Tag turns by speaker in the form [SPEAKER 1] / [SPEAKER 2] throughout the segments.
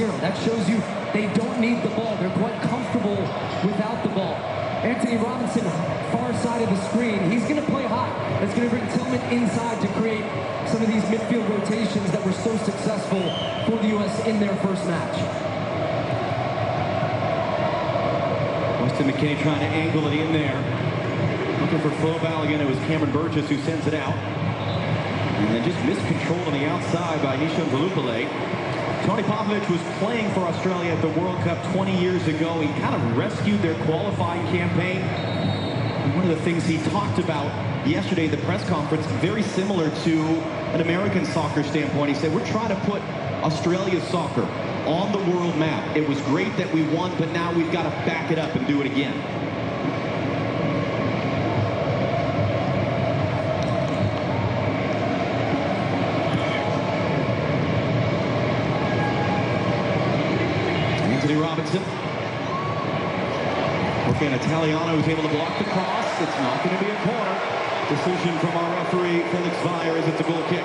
[SPEAKER 1] 0. That shows you they don't need the ball. They're quite comfortable without the ball. Anthony Robinson, far side of the screen. He's going to play high. That's going to bring Tillman inside to create some of these midfield rotations that were so successful for the U.S. in their first match.
[SPEAKER 2] Weston McKennie trying to angle it in there. Looking for flow foul again. It was Cameron Burgess who sends it out. And then just miscontrolled on the outside by Nishan Velupale. Tony Popovich was playing for Australia at the World Cup 20 years ago. He kind of rescued their qualifying campaign. And one of the things he talked about yesterday at the press conference, very similar to an American soccer standpoint. He said, we're trying to put Australia's soccer on the world map. It was great that we won, but now we've got to back it up and do it again. Robinson. Okay, and Italiano who's able to block the cross. It's not going to be a corner. Decision from our referee, Felix Weyer, as it's a goal kick.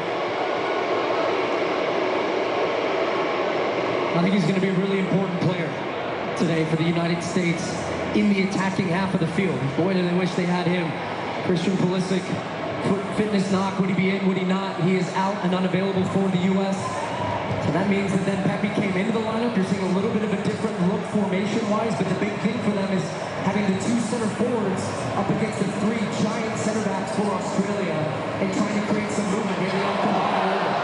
[SPEAKER 1] I think he's going to be a really important player today for the United States in the attacking half of the field. Boy, do they wish they had him. Christian Pulisic, fitness knock. Would he be in? Would he not? He is out and unavailable for the U.S. So that means that then Pepe came into the lineup. You're seeing a little bit of a different look formation-wise, but the big thing for them is having the two center forwards up against the three giant center backs for Australia and trying to create some movement. Here they all combine over.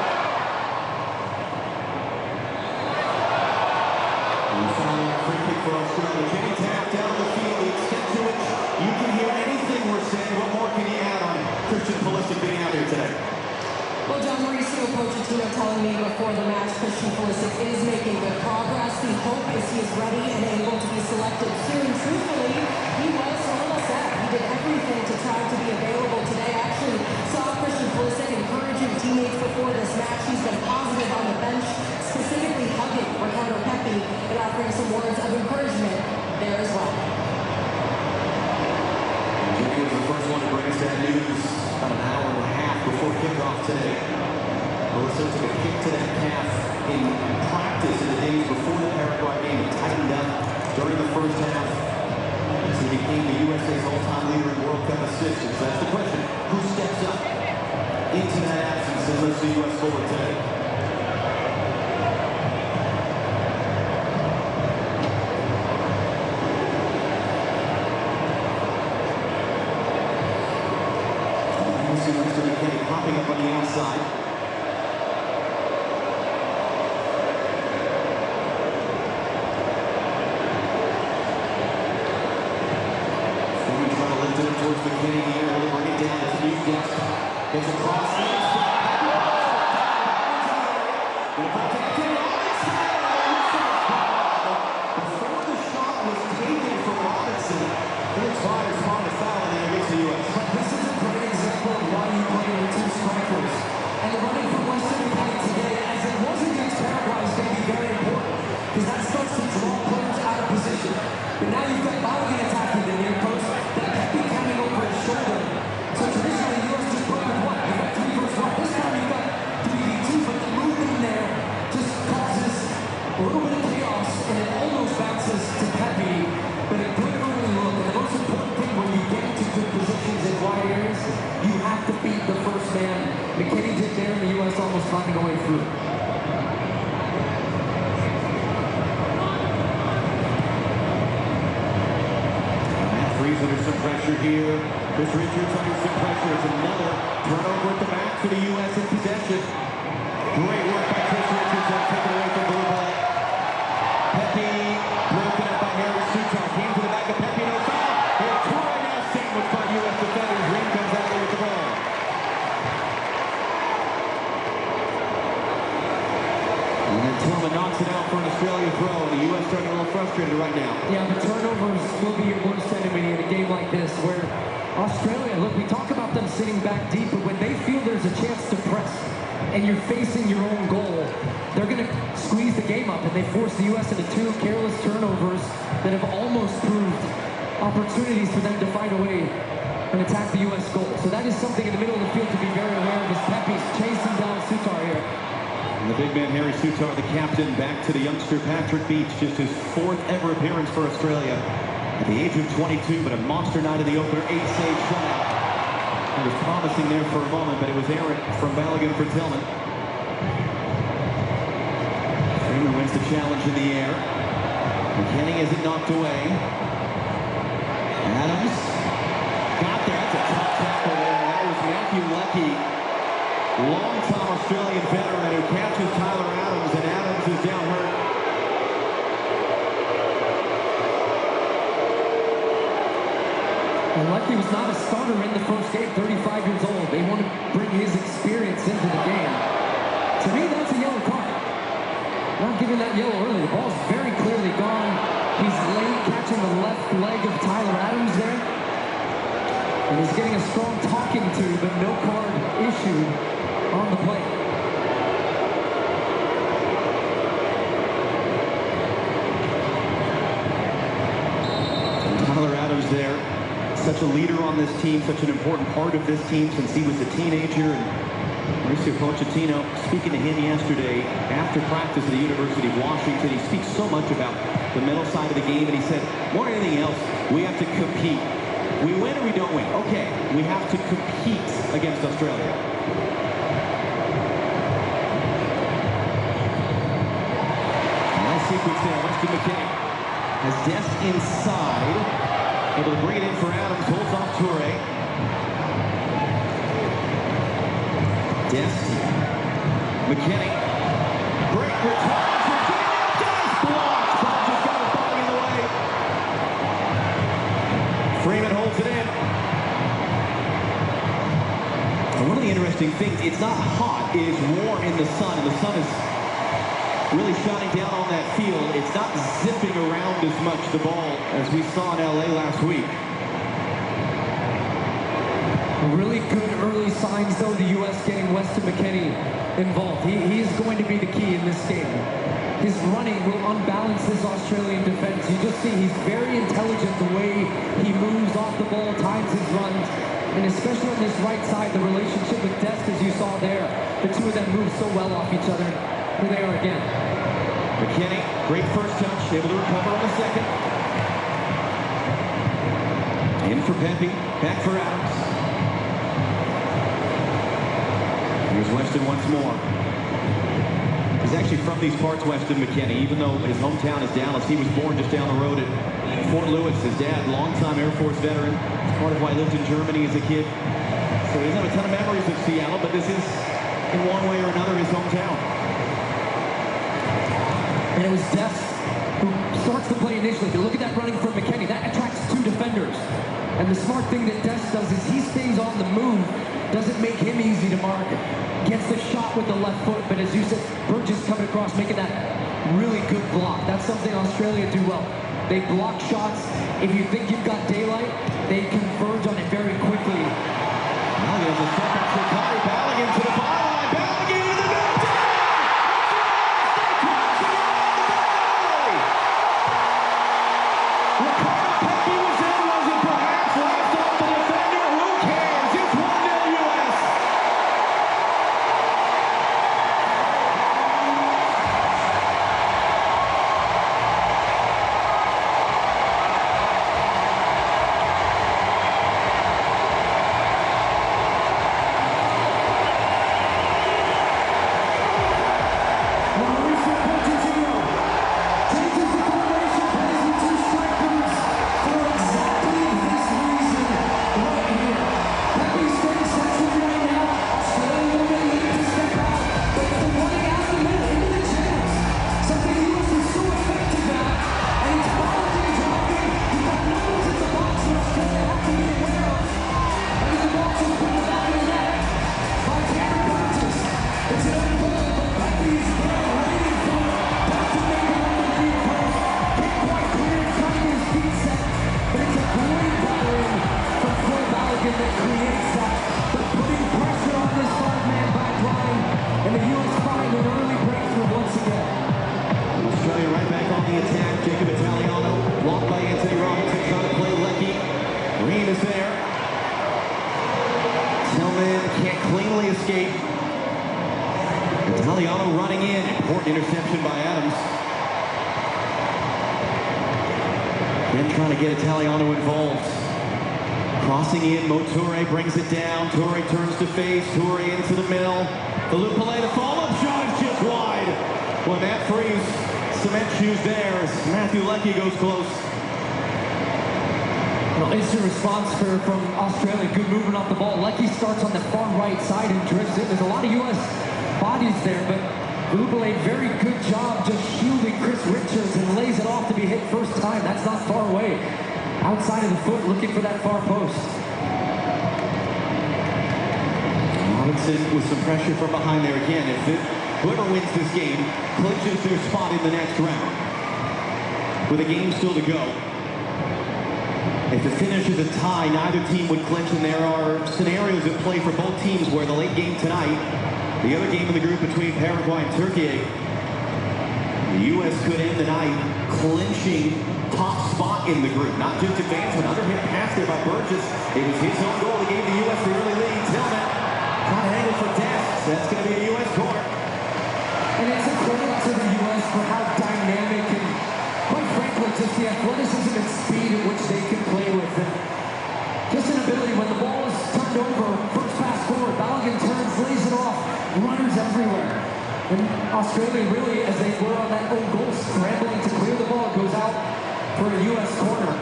[SPEAKER 2] And the final free kick for Australia. Kenny Taft down the field. The extent to which you can hear anything we're saying. What more can you add on Christian Pulisic being out here today?
[SPEAKER 3] Well, John, Mauricio Pochettino telling me before the match Christian Pulisic is making good progress. The hope is he is ready and able to be selected soon. Truthfully, he was almost set. He did everything to try to be available today. I actually saw Christian Pulisic encouraging teammates before this match. He's been positive on the bench, specifically hugging Ricardo Pepi and offering some words of encouragement there as well.
[SPEAKER 2] Jimmy was the first one to bring us that news about an hour and a half before kickoff today. Melissa took a kick to that calf in practice in the days before the Paraguay game. It tightened up during the first half as he became the USA's all-time leader in World Cup assists. So that's the question. Who steps up into that absence and lifts the U.S. forward today? Mr. McKennie popping up on the outside. Foreman trying to lift it up towards McKennie here. Really bring it down as Hughes gets across the before the shot was taken from Robinson, Felix Weyer spawned a foul and then against the U.S.
[SPEAKER 1] This is a great example of why you play with two strikers. And the running from Weston McKennie today, as it was against Paraguay, is going to be very important because that starts to draw players out of position. But now you've got Balogun attacking the near post, that Pepe coming over his shoulder. So traditionally, the U.S. just play with one. You've got 3 versus 1. This time you've got 3v2, but the movement in there just causes a little bit of chaos, and it almost bounces to Pepe. But a good early look, and the most important thing when you get into good positions in wide areas, you have to beat the first man. McKennie did there, and the U.S. almost finding a way through.
[SPEAKER 2] Matt Freese under some pressure here. Chris Richards under some pressure. It's another turnover at the back for the U.S. in possession. Great work by Chris Richards and taken away from Velupale. Pepe broken up by Harry Sutar. Came to the back of Pepe, no foul. Here's Torre now sandwiched by U.S. defenders. Green comes out there with the ball. And then Tillman knocks it out for an Australia throw. And the U.S. starting a little frustrated right now.
[SPEAKER 1] Yeah, but turnovers will be your worst enemy in a game like this, where Australia, look, we talk about them sitting back deep, but when they feel there's a chance to press and you're facing your own goal, they're going to squeeze the game up, and they force the U.S. into 2 careless turnovers that have almost proved opportunities for them to find a way and attack the U.S. goal. So that is something in the middle of the field to be very aware of as Pepe's chasing down Sutar here.
[SPEAKER 2] And the big man, Harry Sutar, the captain, back to the youngster Patrick Beach, just his 4th ever appearance for Australia. At the age of 22, but a monster night in the opener, 8-save shutout. It was promising there for a moment, but it was errant from Balogun for Tillman. Freeman wins the challenge in the air. McKenny has it knocked away. Adams got there. That's a tough tackle there. That was Matthew Leckie, long-time Australian veteran who catches Tyler Adams, and Adams is down hurt.
[SPEAKER 1] And Leckie was not a starter in the first game, 35 years old. They want to bring his experience into the game. To me, that's a yellow card. Not giving that yellow early. The ball's very clearly gone. He's late catching the left leg of Tyler Adams there. And he's getting a strong talking to, but no card issued on the play.
[SPEAKER 2] Tyler Adams there, such a leader on this team, such an important part of this team since he was a teenager. And Mauricio Pochettino, speaking to him yesterday after practice at the University of Washington, he speaks so much about the mental side of the game, and he said, more than anything else, we have to compete. We win or we don't win. Okay, we have to compete against Australia. Nice sequence there. Weston McKennie has Dest inside. Able to bring it in for Adams. Holds off Toure. Dest. McKennie. Great return. Blocked. Just got a body in the way. Freeman holds it in. And one of the interesting things, it's not hot, it is warm in the sun, and the sun is really shining down on that field. It's not zipping around as much, the ball, as we saw in LA last week.
[SPEAKER 1] Really good early signs, though, the U.S. getting Weston McKennie involved. He is going to be the key in this game. His running will unbalance this Australian defense. You just see he's very intelligent the way he moves off the ball, times his runs, and especially on this right side, the relationship with Dest, as you saw there. The two of them move so well off each other. Here they are again.
[SPEAKER 2] McKennie, great first touch, able to recover on the second. In for Pepe, back for Adams. Here's Weston once more. He's actually from these parts, Weston McKennie, even though his hometown is Dallas. He was born just down the road at Fort Lewis. His dad, longtime Air Force veteran, part of why he lived in Germany as a kid. So he doesn't have a ton of memories of Seattle, but this is, in one way or another, his hometown.
[SPEAKER 1] And it was Dest who starts the play initially. But look at that running from McKennie. That attracts two defenders. And the smart thing that Dest does is he stays on the move. Doesn't make him easy to mark. Gets the shot with the left foot. But as you said, Burgess coming across, making that really good block. That's something Australia do well. They block shots. If you think you've got daylight, they converge on it very quickly.
[SPEAKER 2] Now there's a second for Connor Balogun to the byline. Balogun in the middle. Pepe was in, was it perhaps left off the defender? Who cares? It's 1-0 U.S. Italiano running in. Important interception by Adams. Then trying to get Italiano involved. Crossing in, Motore brings it down. Toure turns to face. Toure into the middle. Valupale, the follow-up shot is just wide. Well, that frees cement shoes there as Matthew Leckie goes close.
[SPEAKER 1] Well, instant response from Australia. Good movement off the ball. Leckie starts on the far right side and drifts it. There's a lot of U.S. bodies there, but Valupale, very good job just shielding Chris Richards and lays it off to be hit first time. That's not far away. Outside of the foot, looking for that far post.
[SPEAKER 2] Robinson with some pressure from behind there again. If whoever wins this game clinches their spot in the next round. With a game still to go. If the finish is a tie, neither team would clinch, and there are scenarios at play for both teams where the late game tonight, the other game in the group between Paraguay and Turkey, the U.S. could end the night clinching top spot in the group. Not just advancement, underhand pass there by Burgess. It was his own goal that gave the U.S. the early lead. Tillman trying to handle for Dest. That's going to be a U.S. corner.
[SPEAKER 1] And it's a credit to the U.S. for how dynamic and, quite frankly, just the athleticism and speed at which they can play with. And just an ability when the ball is turned over, first pass forward, Balogun turns, lays it off, runners everywhere. And Australia really, as they were on that own goal, scrambling to clear the ball, goes out for a U.S. corner.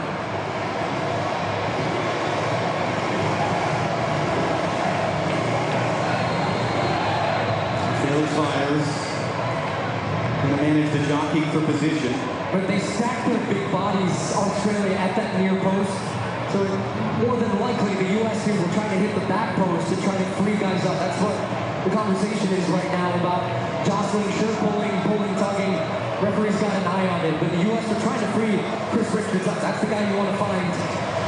[SPEAKER 2] Taylor fires. Going to manage the jockey for position.
[SPEAKER 1] But they stack their big bodies, Australia, at that near post. So more than likely, the U.S. here will try to hit the back post to try to free guys up. That's what the conversation is right now about jostling, shirt pulling, tugging. Referee's got an eye on it, but the U.S. are trying to free Chris Richards up. That's the guy you want to find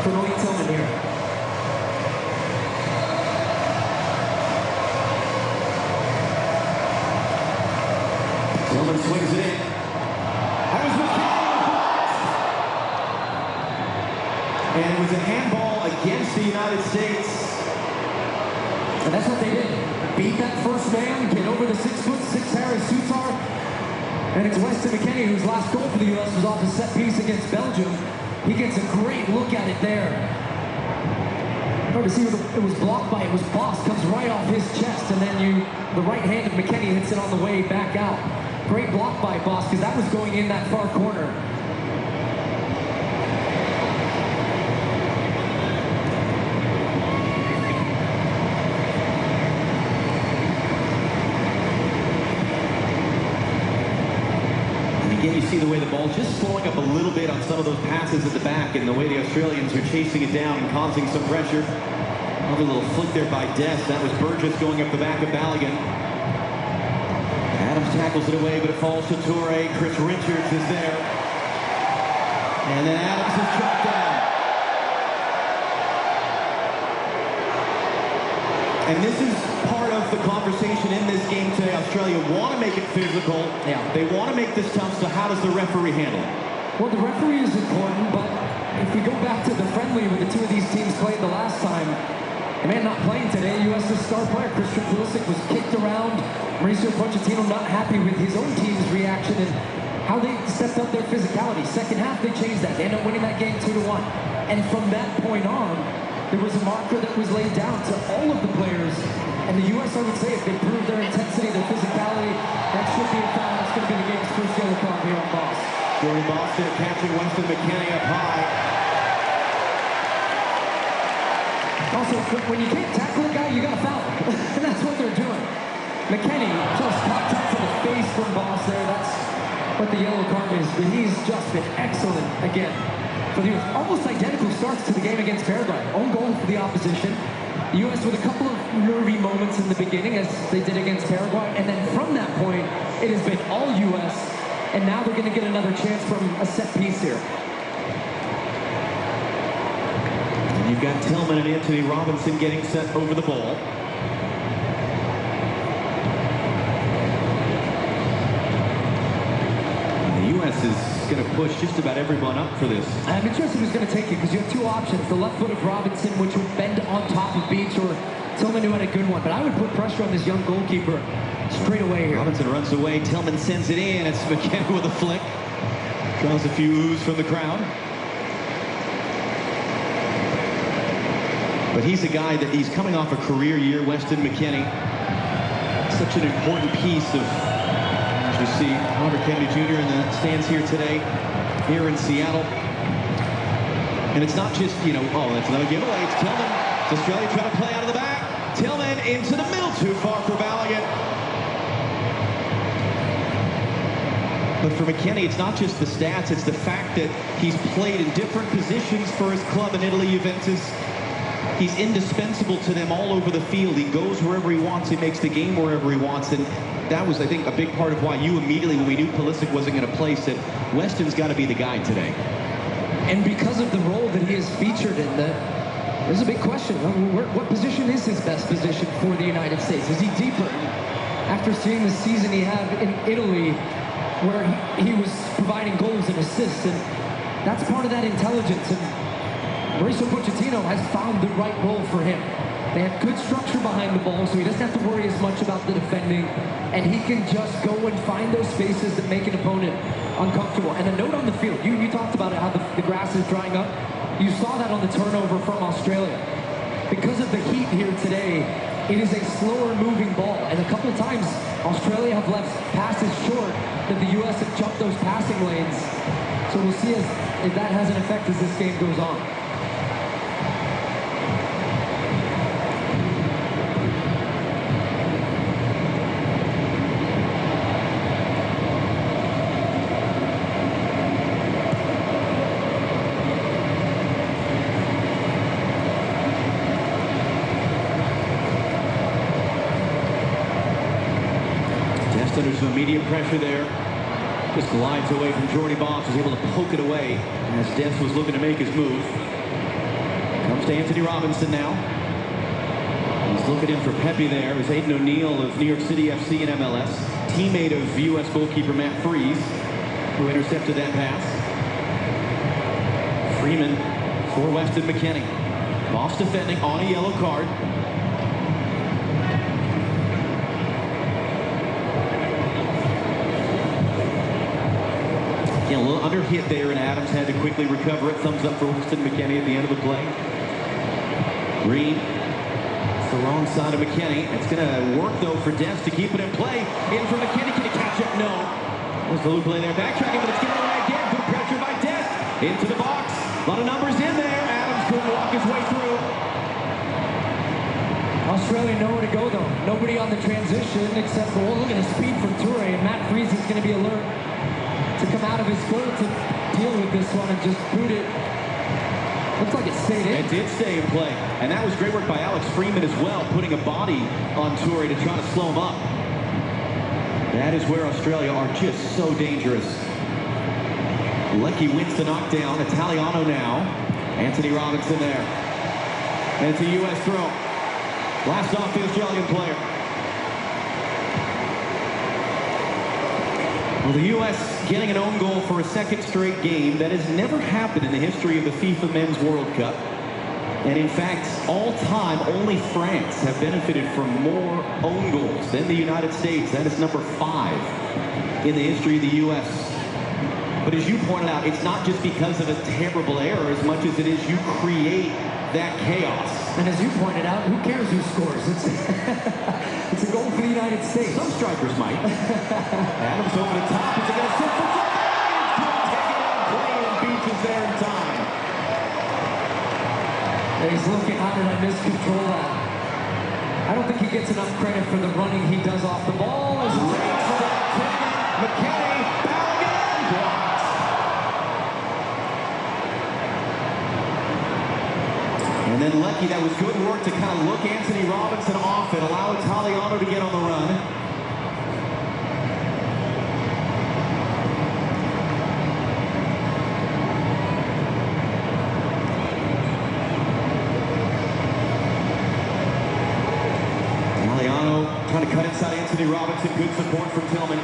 [SPEAKER 1] for Malik Tillman here.
[SPEAKER 2] Tillman swings it in. That was and it was a handball against the United States.
[SPEAKER 1] And that's what they did. Beat that first man, get over the 6'6" Harry Sutar. And it's Weston McKennie, whose last goal for the U.S. was off a set piece against Belgium. He gets a great look at it there. Hard to see what it was blocked by. It was Boss, comes right off his chest, and then the right hand of McKennie hits it on the way back out. Great block by Boss, because that was going in that far corner.
[SPEAKER 2] Again, you see the way the ball just slowing up a little bit on some of those passes at the back, and the way the Australians are chasing it down and causing some pressure. Another little flick there by Dest. That was Burgess going up the back of Balogun. Adams tackles it away, but it falls to Toure. Chris Richards is there. And then Adams is shot down. And this is part of the conversation in this game today. Australia want to make it physical.
[SPEAKER 1] Yeah.
[SPEAKER 2] They want to make this tough, so how does the referee handle it?
[SPEAKER 1] Well, the referee is important, but if we go back to the friendly where the two of these teams played the last time, the man not playing today, U.S.'s star player, Christian Pulisic, was kicked around. Mauricio Pochettino not happy with his own team's reaction and how they stepped up their physicality. Second half, they changed that. They ended up winning that game 2-1. And from that point on, there was a marker that was laid down to all of the players. And the U.S., I would say, if they prove their intensity, their physicality, that should be a foul. That's going to be the game's first yellow card here on Boss.
[SPEAKER 2] Jordan Boss there catching Weston McKennie up high.
[SPEAKER 1] Also, when you can't tackle a guy, you got to foul him. And that's what they're doing. McKennie just contact to the face from Boss there. That's what the yellow card is. But he's just been excellent again. For the U.S. Almost identical starts to the game against Paraguay. Own goal for the opposition. The U.S. with a couple of nervy moments in the beginning, as they did against Paraguay. And then from that point, it has been all U.S. And now they're going to get another chance from a set piece here.
[SPEAKER 2] And you've got Tillman and Anthony Robinson getting set over the ball. And the U.S. is going to push just about everyone up for this.
[SPEAKER 1] I'm interested who's going to take it, because you have two options. The left foot of Robinson, which would bend on top of Beach, or Tillman knew had a good one, but I would put pressure on this young goalkeeper straight away here.
[SPEAKER 2] Robinson runs away. Tillman sends it in. It's McKenna with a flick. Draws a few oohs from the crowd. But he's a guy that he's coming off a career year, Weston McKennie. Such an important piece of, as you see, Robert Kennedy Jr. in the stands here today, here in Seattle. And it's not just, you know, oh, that's another giveaway. It's Tillman. It's Australia trying to play out of the back. Tillman into the middle, too far for Balogun. But for McKennie, it's not just the stats, it's the fact that he's played in different positions for his club in Italy, Juventus. He's indispensable to them all over the field. He goes wherever he wants. He makes the game wherever he wants. And that was, I think, a big part of why you immediately, when we knew Pulisic wasn't going to play, said, Weston's got to be the guy today.
[SPEAKER 1] And because of the role that he is featured in, there's a big question. What position is his best position for the United States? Is he deeper? After seeing the season he had in Italy, where he was providing goals and assists, and that's part of that intelligence. And Mauricio Pochettino has found the right role for him. They have good structure behind the ball, so he doesn't have to worry as much about the defending, and he can just go and find those spaces that make an opponent uncomfortable. And a note on the field, you talked about it, how the grass is drying up. You saw that on the turnover from Australia. Because of the heat here today, it is a slower moving ball, and a couple of times Australia have left passes short that the U.S. have jumped those passing lanes. So we'll see if that has an effect as this game goes on.
[SPEAKER 2] Under some immediate pressure there. Just glides away from Jordy Boggs, was able to poke it away as Dest was looking to make his move. Comes to Anthony Robinson now. He's looking in for Pepe there. It was Aiden O'Neill of New York City FC and MLS, teammate of U.S. goalkeeper Matt Freese, who intercepted that pass. Freeman for Weston McKennie. Boss defending on a yellow card. A little under hit there, and Adams had to quickly recover it. Thumbs up for Weston McKennie at the end of the play. Green, it's the wrong side of McKennie. It's going to work, though, for Dest to keep it in play. In for McKennie. Can he catch it? No. There's the loop play there. Backtracking, but it's getting away again. Good pressure by Dest. Into the box. A lot of numbers in there. Adams couldn't walk his way through.
[SPEAKER 1] Australia nowhere to go, though. Nobody on the transition except for, well, look at the speed from Toure, and Matt Freese is going to be alert to come out of his goal to deal with this one and just boot it. Looks like it stayed in.
[SPEAKER 2] It did stay in play. And that was great work by Alex Freeman as well, putting a body on Toure to try to slow him up. That is where Australia are just so dangerous. Lecky wins the knockdown. Italiano now. Anthony Robinson there. And it's a U.S. throw. Last off the Australian player. Well, the U.S. getting an own goal for a second straight game. That has never happened in the history of the FIFA Men's World Cup. And in fact, all time, only France have benefited from more own goals than the United States. That is number 5 in the history of the U.S. But as you pointed out, it's not just because of a terrible error as much as it is you create that chaos.
[SPEAKER 1] And as you pointed out, who cares who scores? It's a goal for the United States.
[SPEAKER 2] Some strikers might. Adams over the top. Is it going to sit for something? Couldn't take it on play and beaches there in time.
[SPEAKER 1] And he's looking, how did I miscontrol that? I don't think he gets enough credit for the running he does off the ball. As
[SPEAKER 2] McKennie, Balogun, blocked. And then Lecky, that was good work to kind of look Anthony Robinson off and allow Italiano to get on the run. Italiano trying to cut inside Anthony Robinson. Good support from Tillman.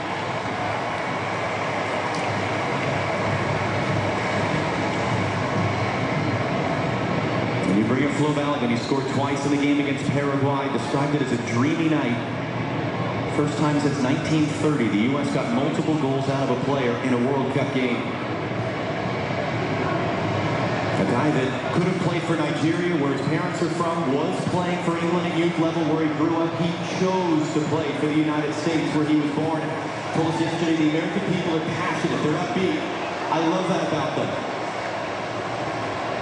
[SPEAKER 2] And you bring Javier Flobal, he scored twice in the game against Paraguay, described it as a dreamy night. First time since 1930, the U.S. got multiple goals out of a player in a World Cup game. A guy that could have played for Nigeria, where his parents are from, was playing for England at youth level where he grew up. He chose to play for the United States where he was born. Told us yesterday the American people are passionate, they're upbeat. I love that about them.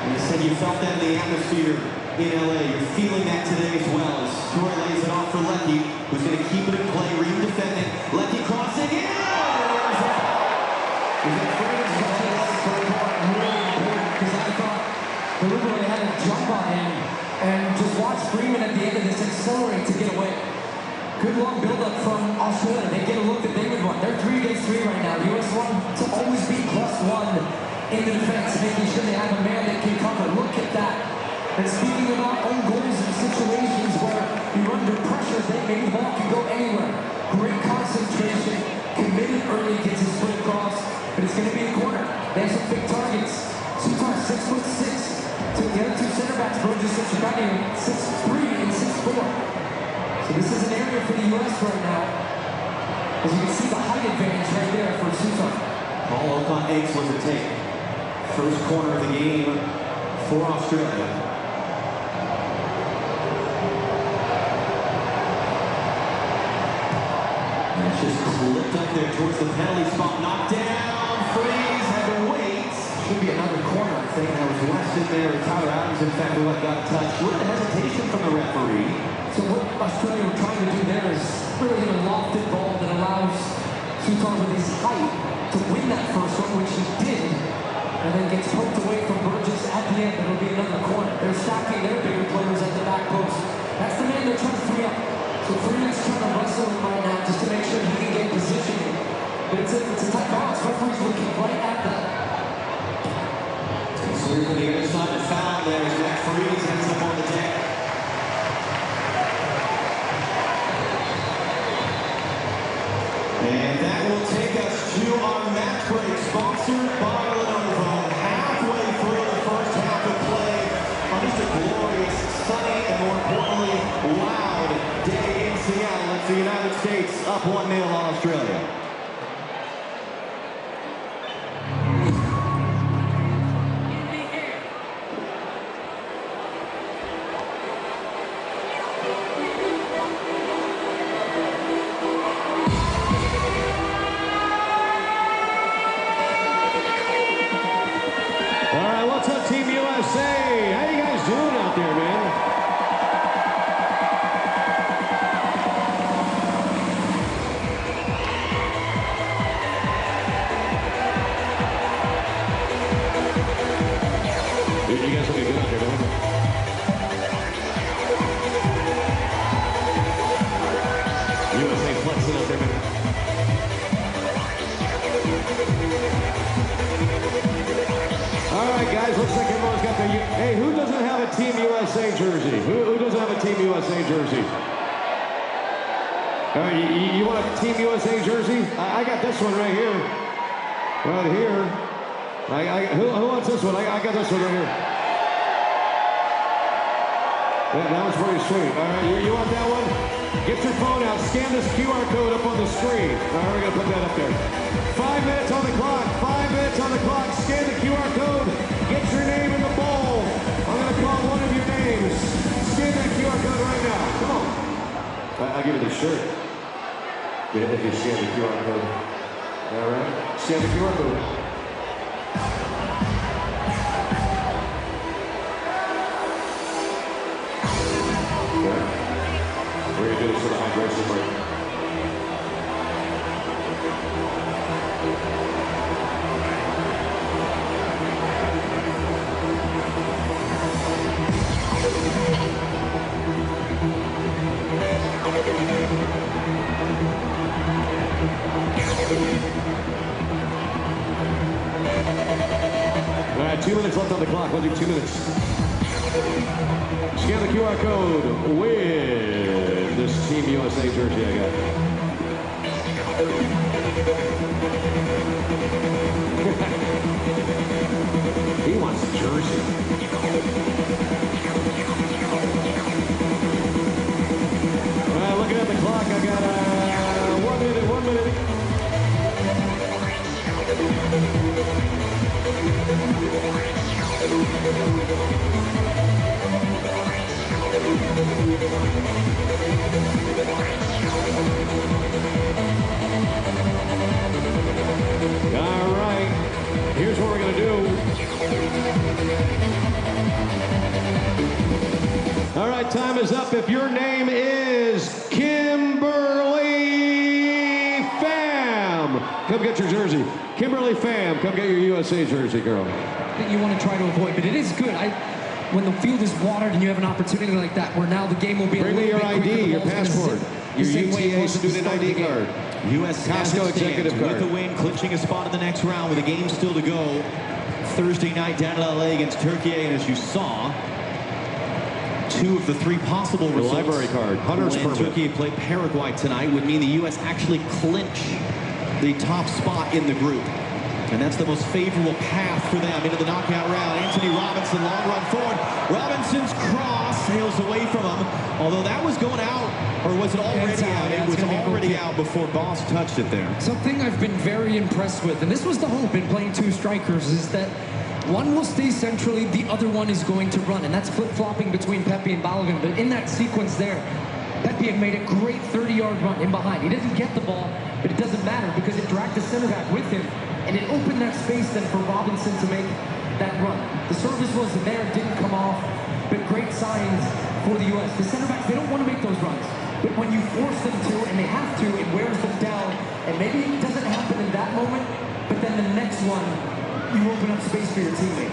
[SPEAKER 2] And he said you felt that in the atmosphere in LA. You're feeling that today as well as Troy lays it off for Lecky, who's going to keep it in play, Reed defending. Lecky crossing in!
[SPEAKER 1] Deliberately had to jump on him and just watch Freeman at the end of this accelerate to get away. Good long build-up from Australia. They get a look that they would want. They're 3 against 3 right now. The U.S. want to always be +1 in the defense, making sure they have a man that can cover. Look at that. And speaking about own goals in situations where you're under pressure, maybe the ball can go anywhere. Great concentration, committed early, gets his foot across, but it's going to be a corner. They have some big targets. Sutar, 6'6". To the other 2 center backs, Burgess and Chicago, 6'3" and 6'4". So this is an area for the U.S. right now. As you can see, the height advantage right there for Sutar.
[SPEAKER 2] Paul Ocon eggs was a take. First corner of the game for Australia. And it's just clipped up there towards the penalty spot. Knocked down. Freeze had to wait. Should be another corner. I think that was left in there. Tyler Adams, in fact, what got touched. A little hesitation from the referee.
[SPEAKER 1] So what Australia were trying to do there is really a lofted ball that allows Sutar with his height to win that first one, which he did, and then gets poked away from Burgess at the end. It'll be another corner. They're stacking their bigger players at the back post. That's the man they're trying to free up. So Freeman's trying to wrestle him right now just to make sure he can get positioning. But it's a tight box. Referee's looking right at that.
[SPEAKER 2] Clear for the other side, the foul there as Matt Freeze ends up on the deck. And that will take us to our match break, sponsored by Lenovo. Halfway through the first half of play on just a glorious, sunny, and more importantly, loud day in Seattle. It's the United States up 1-0 on Australia.
[SPEAKER 4] Jersey. Who doesn't have a Team USA jersey? All right, you want a Team USA jersey? I got this one right here. Right here. Who wants this one? I got this one right here. That was pretty sweet. All right, you want that one? Get your phone out. Scan this QR code up on the screen. All right, we're going to put that up there. 5 minutes on the clock. 5 minutes on the clock. Scan the QR code. Get your name in the bowl. I'm going to call one of your names. Scan that QR code right now. Come on. I'll give you the shirt. If you scan the QR code. All right. Scan the QR code. We're going to do this for the hydration break. All right, 2 minutes left on the clock. We'll do 2 minutes. Scan the QR code with this Team USA jersey I got. He wants a jersey. All right, here's what we're going to do. All right, time is up. If your name is Kimberly Pham, come get your jersey. Kimberly Pham, come get your USA jersey, girl.
[SPEAKER 1] That you want to try to avoid, but it is good. When the field is watered and you have an opportunity like that, where now the game will be
[SPEAKER 4] Bring me your ID, your passport, your UTA student ID card.
[SPEAKER 2] U.S.
[SPEAKER 4] Costco executive card.
[SPEAKER 2] With the win, clinching a spot in the next round with a game still to go. Thursday night down in L.A. against Turkey, and as you saw, 2 of the 3 possible results.
[SPEAKER 4] The library card, Hunter's permit.
[SPEAKER 2] Turkey played Paraguay tonight would mean the U.S. actually clinch the top spot in the group. And that's the most favorable path for them into the knockout round. Anthony Robinson, long run forward. Robinson's cross sails away from him. Although that was going out, or was it already out? It was already out before Boss touched it there.
[SPEAKER 1] Something I've been very impressed with, and this was the hope in playing 2 strikers, is that one will stay centrally, the other one is going to run. And that's flip-flopping between Pepe and Balogun. But in that sequence there, Pepe had made a great 30-yard run in behind. He didn't get the ball, but it doesn't matter because it dragged the center back with him. And it opened that space then for Robinson to make that run. The service was there, didn't come off, but great signs for the U.S. The center backs, they don't want to make those runs. But when you force them to, and they have to, it wears them down. And maybe it doesn't happen in that moment, but then the next one, you open up space for your teammate.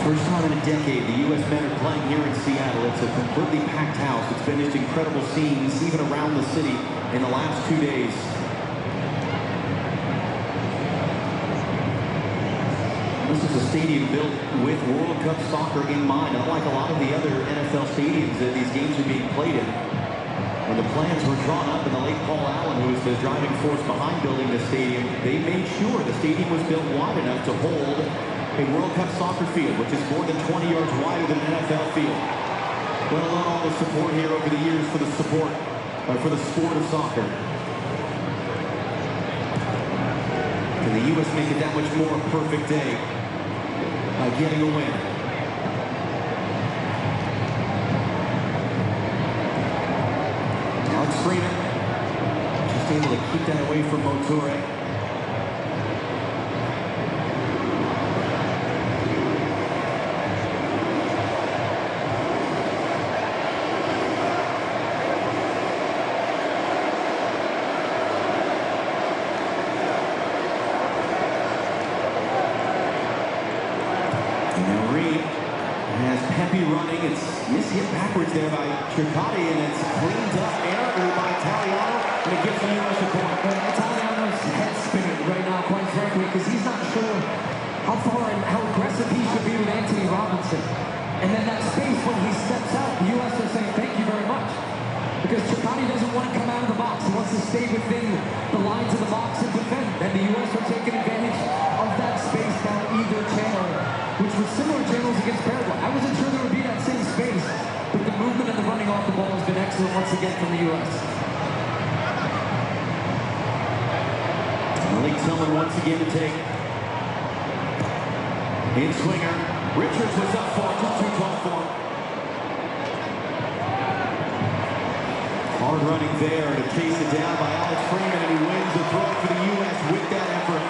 [SPEAKER 2] First time in a decade, the U.S. men are playing here in Seattle. It's a completely packed house. It's been just incredible scenes, even around the city in the last 2 days. This is a stadium built with World Cup soccer in mind. Unlike a lot of the other NFL stadiums that these games are being played in, when the plans were drawn up and the late Paul Allen, who was the driving force behind building this stadium, they made sure the stadium was built wide enough to hold a World Cup soccer field, which is more than 20 yards wider than an NFL field. Let alone all the support here over the years for the sport of soccer. Can the U.S. make it that much more a perfect day by getting a win? Alex Freeman just able to keep that away from Motore. Running, it's mishit backwards there by Chircotti, and it's cleaned up errantly by Italiano, and it gives the U.S. a point.
[SPEAKER 1] Italiano's head spinning right now, quite frankly, because he's not sure how far and how aggressive he should be with Anthony Robinson. And then that space when he steps out, the U.S. are saying thank you very much. Because Chircotti doesn't want to come out of the box. He wants to stay within the lines of the box and defend. And the U.S. are taking advantage of that space down either channel, which was similar channels against Paraguay. I wasn't sure there would be that same space, but the movement and the running off the ball has been excellent once again from the U.S.
[SPEAKER 2] Malik Tillman once again to take. In swinger. Richards was up for just too tall for him. Hard running there to chase it down by Alex Freeman, and he wins the throw for the U.S. with that effort.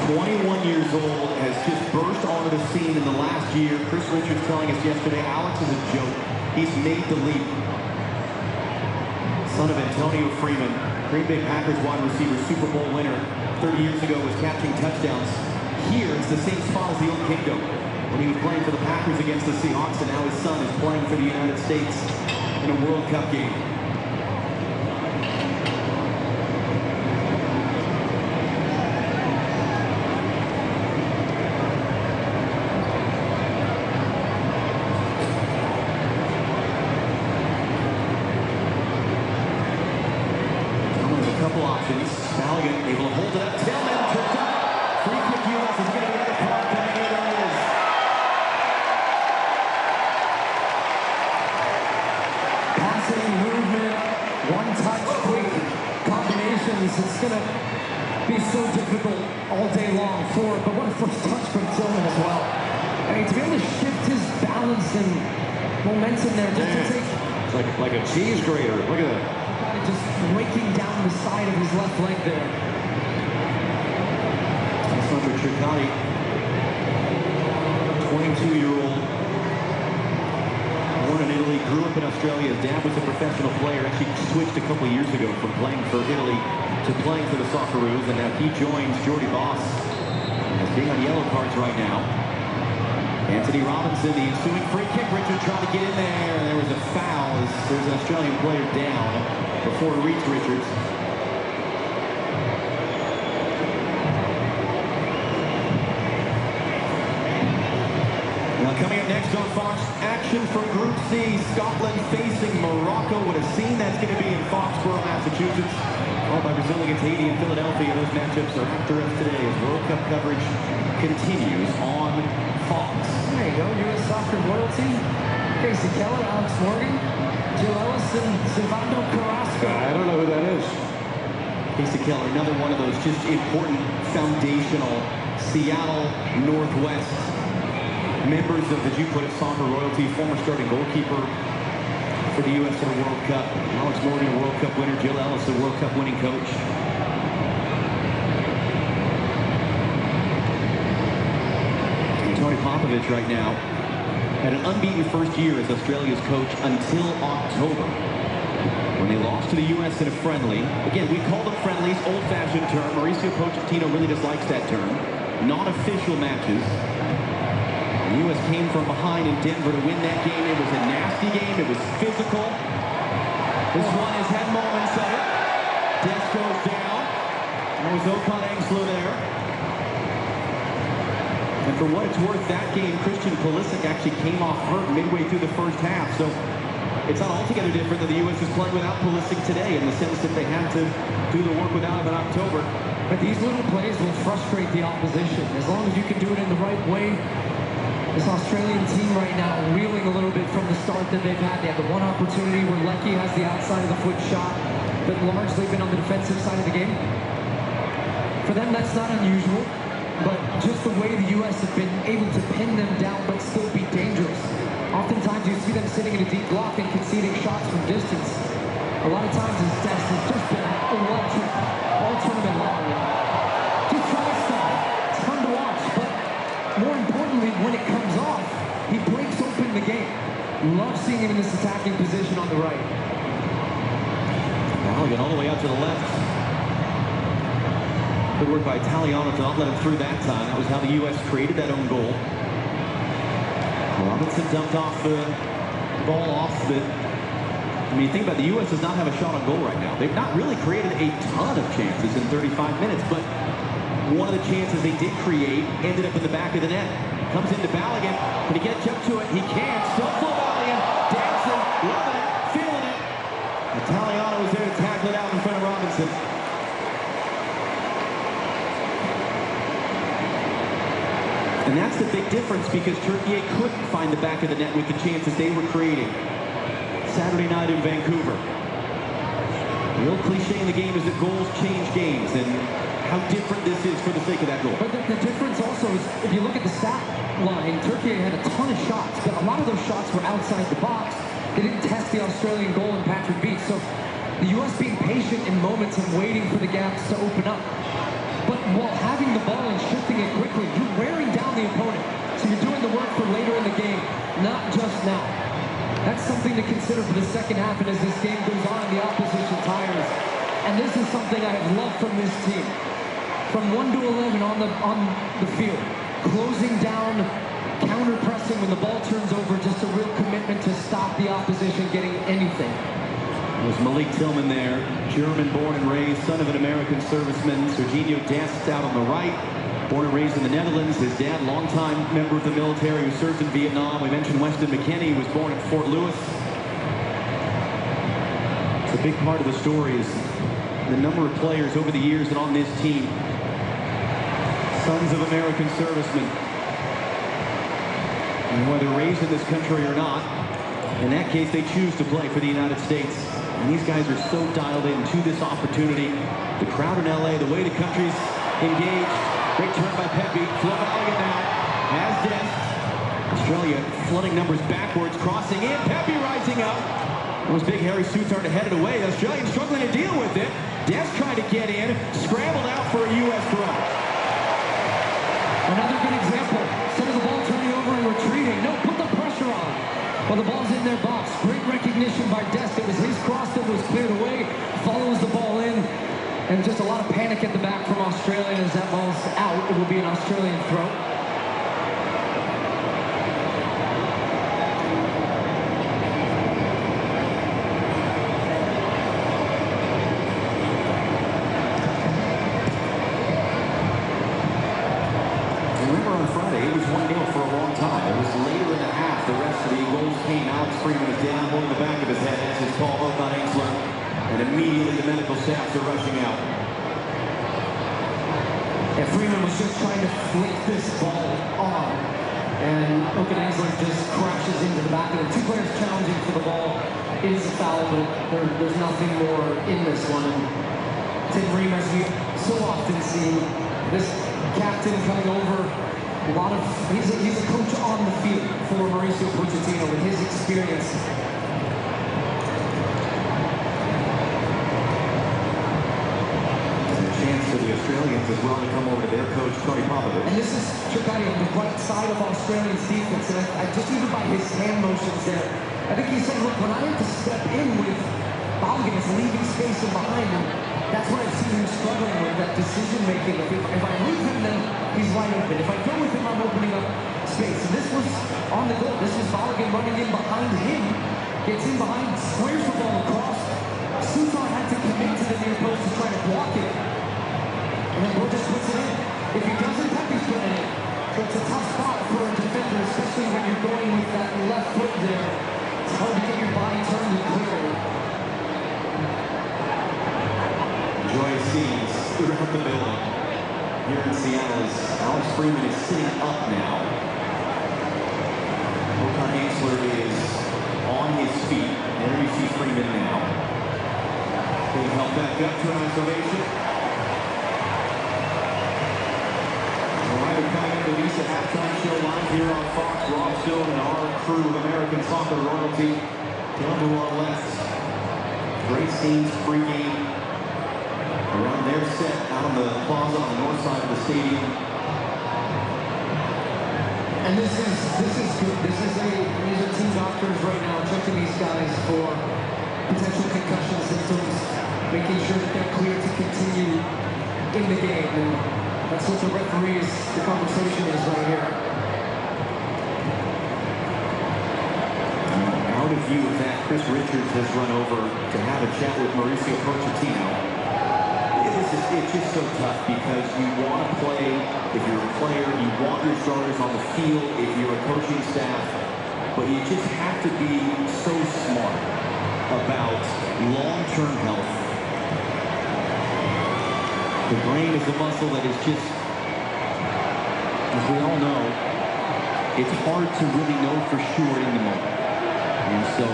[SPEAKER 2] 21 years old, has just burst onto the scene in the last year. Chris Richards telling us yesterday, Alex is a joke. He's made the leap. Son of Antonio Freeman, Green Bay Packers wide receiver, Super Bowl winner, 30 years ago was catching touchdowns. Here, it's the same spot as the old Kingdom, when he was playing for the Packers against the Seahawks, and now his son is playing for the United States in a World Cup game. Options. Balogun able to hold it up. Tillman tripped up. Free kick U.S. is getting another call coming in. There it is.
[SPEAKER 1] Passing movement, one touch quick. Italians, it's going to be so difficult all day long for it. But what a first touch from Tillman as well. I mean, to be able to shift his balance and momentum there, just to take...
[SPEAKER 4] It's like a cheese grater. Look at that.
[SPEAKER 1] Just raking down the side of his left leg there.
[SPEAKER 2] Alessandro Triccati, 22-year-old, born in Italy, grew up in Australia. His dad was a professional player. Actually switched a couple of years ago from playing for Italy to playing for the Socceroos, and now he joins Jordi Boss as being on yellow cards right now. Anthony Robinson, the ensuing free kick. Richard trying to get in there, and there was a foul as there's an Australian player down before it reached Richards. Now coming up next on Fox, action from Group C, Scotland facing Morocco. What a scene that's going to be in Foxborough, Massachusetts. Followed by Brazil against Haiti in Philadelphia. Those matchups are after us today as World Cup coverage continues on Fox.
[SPEAKER 1] There you go, U.S. soccer royalty. Casey Keller, Alex Morgan, Jill Ellis, and Silvano Carrasco.
[SPEAKER 4] I don't know who that is.
[SPEAKER 2] Casey Keller, another one of those just important, foundational Seattle Northwest members of, as you put it, soccer royalty, former starting goalkeeper for the U.S. in the World Cup. Alex Morgan, a World Cup winner. Jill Ellis, a World Cup winning coach. Tony Popovich right now had an unbeaten first year as Australia's coach until October, when they lost to the U.S. in a friendly. Again, we call them friendlies, old-fashioned term. Mauricio Pochettino really dislikes that term. Non-official matches. The U.S. came from behind in Denver to win that game. It was a nasty game. It was physical. This one has had moments of it. Des goes down. There was Okan Engsler there. And for what it's worth, that game, Christian Pulisic actually came off hurt midway through the first half. So it's not altogether different that the U.S. is playing without Pulisic today in the sense that they had to do the work without him in October.
[SPEAKER 1] But these little plays will frustrate the opposition. As long as you can do it in the right way. This Australian team right now reeling a little bit from the start that they've had. They had the one opportunity where Leckie has the outside of the foot shot, but largely been on the defensive side of the game. For them, that's not unusual. But just the way the U.S. have been able to pin them down but still be dangerous. Oftentimes you see them sitting in a deep block and conceding shots from distance. A lot of times his test has just been electric all tournament long. He tries stuff. It's fun to watch, but more importantly, when it comes off, he breaks open the game. Love seeing him in this attacking position on the right.
[SPEAKER 2] Balogun all the way out to the left. Good work by Italiano to not let him through that time. That was how the U.S. created that own goal. Robinson dumped off the ball off the... I mean, think about it, the U.S. does not have a shot on goal right now. They've not really created a ton of chances in 35 minutes, but one of the chances they did create ended up in the back of the net. Comes into Balogun. Can he get up to it? He can. Still full Balogun. Dancing, loving it, feeling it. Italiano was there to tackle it out in front of Robinson. And that's the big difference because Turkey couldn't find the back of the net with the chances they were creating Saturday night in Vancouver. The old cliche in the game is that goals change games, and how different this is for the sake of that goal.
[SPEAKER 1] But the difference also is, if you look at the stat line, Turkey had a ton of shots, but a lot of those shots were outside the box. They didn't test the Australian goal in Patrick Beach. So the U.S. being patient in moments and waiting for the gaps to open up. But while having the ball and shifting it quickly, you're wearing down the opponent. So you're doing the work for later in the game, not just now. That's something to consider for the second half and as this game goes on and the opposition tires. And this is something I have loved from this team. From 1 to 11 on the field, closing down, counter-pressing when the ball turns over, just a real commitment to stop the opposition getting anything.
[SPEAKER 2] Was Malik Tillman there, German born and raised, son of an American serviceman. Serginho Dest out on the right, born and raised in the Netherlands. His dad, longtime member of the military who served in Vietnam. We mentioned Weston McKennie, who was born at Fort Lewis. It's a big part of the story is the number of players over the years and on this team, sons of American servicemen. And whether raised in this country or not, in that case, they choose to play for the United States. And these guys are so dialed into this opportunity. The crowd in LA, the way the country's engaged. Great turn by Pepe. Flo Balogun now has Dest. Australia flooding numbers backwards, crossing in. Pepe rising up. Those big hairy suits aren't headed away. The Australians struggling to deal with it. Dest trying to get in. Scrambled out for a U.S. throw.
[SPEAKER 1] Another good example. Instead of the ball turning over and retreating, no, put the pressure on. Well, the ball's in their box. Great recognition by Dest. It was his cross that was cleared away. Follows the ball in. And just a lot of panic at the back from Australia as that ball's out. It will be an Australian throw.
[SPEAKER 2] Remember on Friday, it was 1-0 for a long time. It was later in the half. The rest of the goals came. Alex Freeman is down, holding the back of his head as his call up on Ainsler. And immediately the medical staffs are rushing out.
[SPEAKER 1] And Freeman was just trying to flick this ball on. And Okan Ainsler just crashes into the back of it. Two players challenging for the ball. It is a foul, but there's nothing more in this one. And Tim Ream, as we so often see, this captain coming over, he's a coach on the field for Mauricio Pochettino with his experience.
[SPEAKER 2] For the Australians as well to come over to their coach, Tony Popovich.
[SPEAKER 1] And this is Chakati on the right side of Australia's defense. And I just even by his hand motions there, I think he said, look, when I have to step in with Balogun, it's leaving space in behind him. That's what I've seen him struggling with, that decision making. If I leave him, then he's wide open. If I go with him, I'm opening up space. And this was on the goal. This was Balogun running in behind him. Gets in behind, squares the ball across. Sutar had to commit to the near post to try to block it. And then Burgess puts it in. If he doesn't, Pepe's put it in. So it's a tough spot for a defender, especially when you're going with that left foot there. It's hard to get your body turned and clear.
[SPEAKER 2] Joyous scenes throughout the building. Here in Seattle as Alex Freeman is sitting up now. Okan Ainsler is on his feet. There you see Freeman now. Being held back up to an isolation. Coming into the Visa halftime show live here on Fox. Rob Stone and our crew of American soccer royalty down to our left. Great scenes pregame around their set out on the plaza on the north side of the stadium.
[SPEAKER 1] And this is good. These are team doctors right now checking these guys for potential concussion symptoms, making sure that they're clear to continue in the game. And that's what the referees, the conversation is right here.
[SPEAKER 2] Out of view of that, Chris Richards has run over to have a chat with Mauricio Pochettino. It's just so tough because you want to play, if you're a player, you want your starters on the field, if you're a coaching staff, but you just have to be so smart about long-term health. The brain is a muscle that is just, as we all know, it's hard to really know for sure in the moment. And so,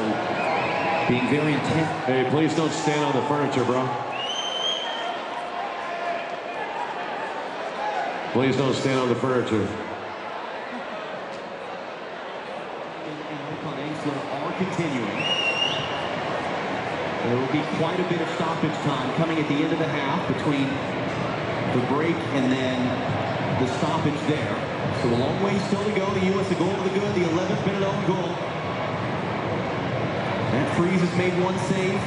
[SPEAKER 2] being very intent.
[SPEAKER 4] Hey, please don't stand on the furniture, bro. Please don't stand on the furniture.
[SPEAKER 2] And Okan Ainsler are continuing. There will be quite a bit of stoppage time coming at the end of the half between the break and then the stoppage there. So a long way still to go. The U.S. a goal to the good, the 11th minute own goal. Matt Freese has made one save.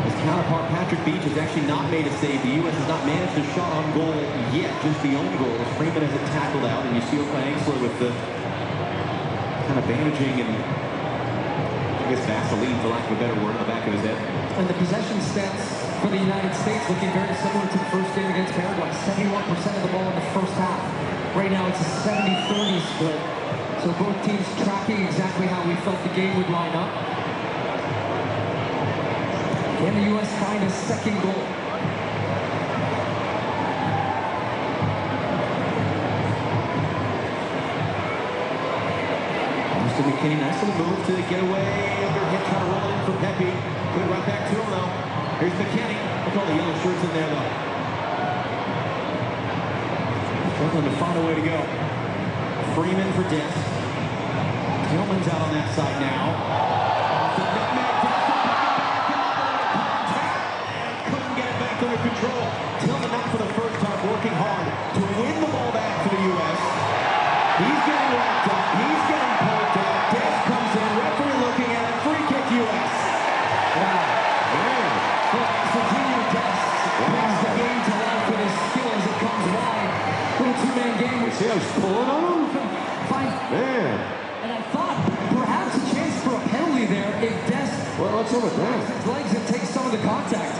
[SPEAKER 2] His counterpart Patrick Beach has actually not made a save. The U.S. has not managed a shot on goal yet, just the own goal. Freeman has it tackled out, and you see Okan Ainsler with the kind of bandaging and I guess Vaseline, for lack of a better word, on the back of his head.
[SPEAKER 1] And the possession stats for the United States looking very similar to the first game against Paraguay. 71% of the ball in the first half. Right now it's a 70-30 split. So both teams tracking exactly how we felt the game would line up. Can the U.S. find a second goal?
[SPEAKER 2] Weston McKennie, nice little move to get away. Underhit, trying to roll it in for Pepe. Put it right back to him, though. Here's McKennie. Look at all the yellow shirts in there, though. Struggling to find a way to go. Freeman for Dent. Tillman's out on that side now. The nutmeg does the contact. Couldn't get it back under control. Tillman not for the first time, working hard to win the ball back for the U.S. He's getting wrapped up. He's getting poked out. Dent comes in. Referee looking at it. Free kick U.S.
[SPEAKER 1] Wow.
[SPEAKER 2] Man.
[SPEAKER 1] Serginho Dest brings the game to life with his skill as it comes wide. Little two-man game.
[SPEAKER 4] See how he's pulling on him?
[SPEAKER 1] Fine.
[SPEAKER 4] Man.
[SPEAKER 1] And I thought perhaps a chance for a penalty there if Dest
[SPEAKER 4] Well, what's up with that?
[SPEAKER 1] his legs and takes some of the contact.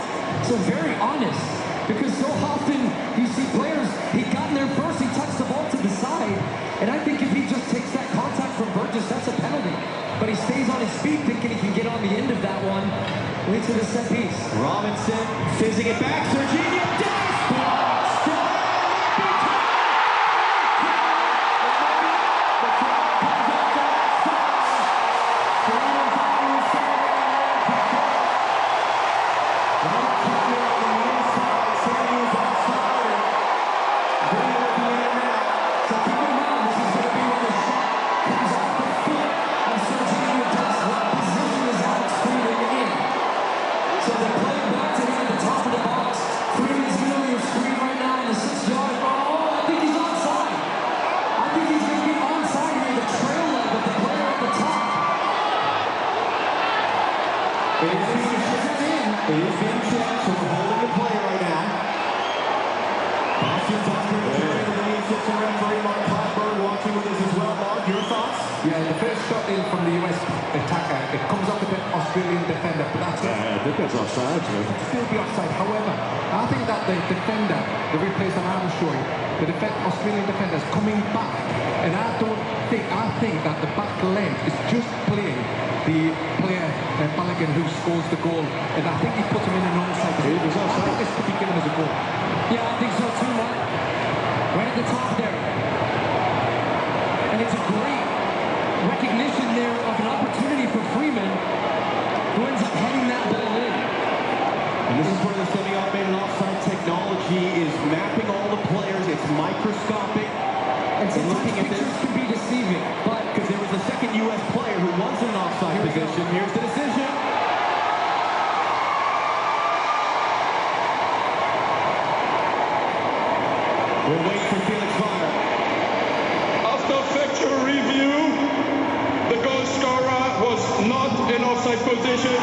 [SPEAKER 1] So very honest, because so often you see players, he got in there first, he touched the ball to the side, and I think if he just takes that contact from Burgess, that's a penalty. But he stays on his feet thinking he can get on the end of that one, leads to the set piece.
[SPEAKER 2] Robinson fizzing it back. Serginho Dest. It is being checked, so we're holding the play right now. Boston's under the assistant referee Mark Blackburn watching with us as well. Mark, your thoughts?
[SPEAKER 5] Yeah, the first shot in from the US attacker, it comes off the Australian defender, but that's it.
[SPEAKER 4] I think that's offside, sir.
[SPEAKER 5] Still be offside. However, I think that the defender, the replays that I'm showing, the Australian defender is coming back, and I think that the back leg is just playing the player Balogun who scores the goal, and I think he puts him in an onside position. I think this could be given as a goal.
[SPEAKER 1] Yeah, I think so too, Mark. Right at the top there. And it's a great recognition there of an opportunity for Freeman, who ends up heading that ball in.
[SPEAKER 2] And this is where the semi-automated offside technology is mapping all the players. It's microscopic.
[SPEAKER 1] And looking at this can be deceiving, but
[SPEAKER 2] because there was a second U.S. player who was in an offside position. Here's the decision. We'll wait for Felix Fire.
[SPEAKER 6] After factual review, the goal scorer was not in offside position.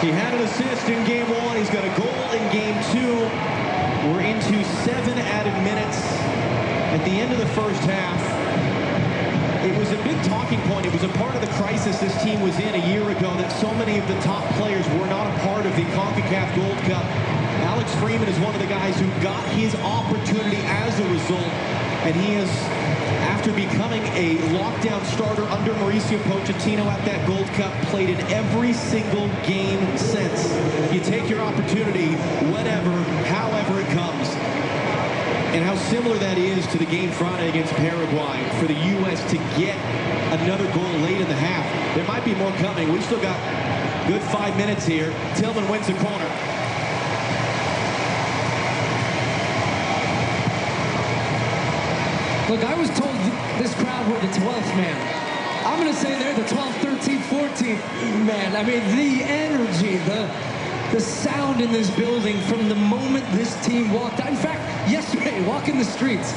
[SPEAKER 2] He had an assist in game one. He's got a goal in game two. We're into 7 added minutes at the end of the first half. It was a big talking point. It was a part of the crisis this team was in a year ago, that so many of the top players were not a part of the CONCACAF Gold Cup. Alex Freeman is one of the guys who got his opportunity as a result, and he is, after becoming a lockdown starter under Mauricio Pochettino at that Gold Cup, played in every single game since. You take your opportunity whenever, however it comes. And how similar that is to the game Friday against Paraguay for the U.S. to get another goal late in the half. There might be more coming. We've still got good 5 minutes here. Tillman wins the corner.
[SPEAKER 1] Look, I was told this crowd were the 12th man. I'm going to say they're the 12th, 13th, 14th man. I mean, the energy, the sound in this building from the moment this team walked out. In fact, yesterday, walking the streets,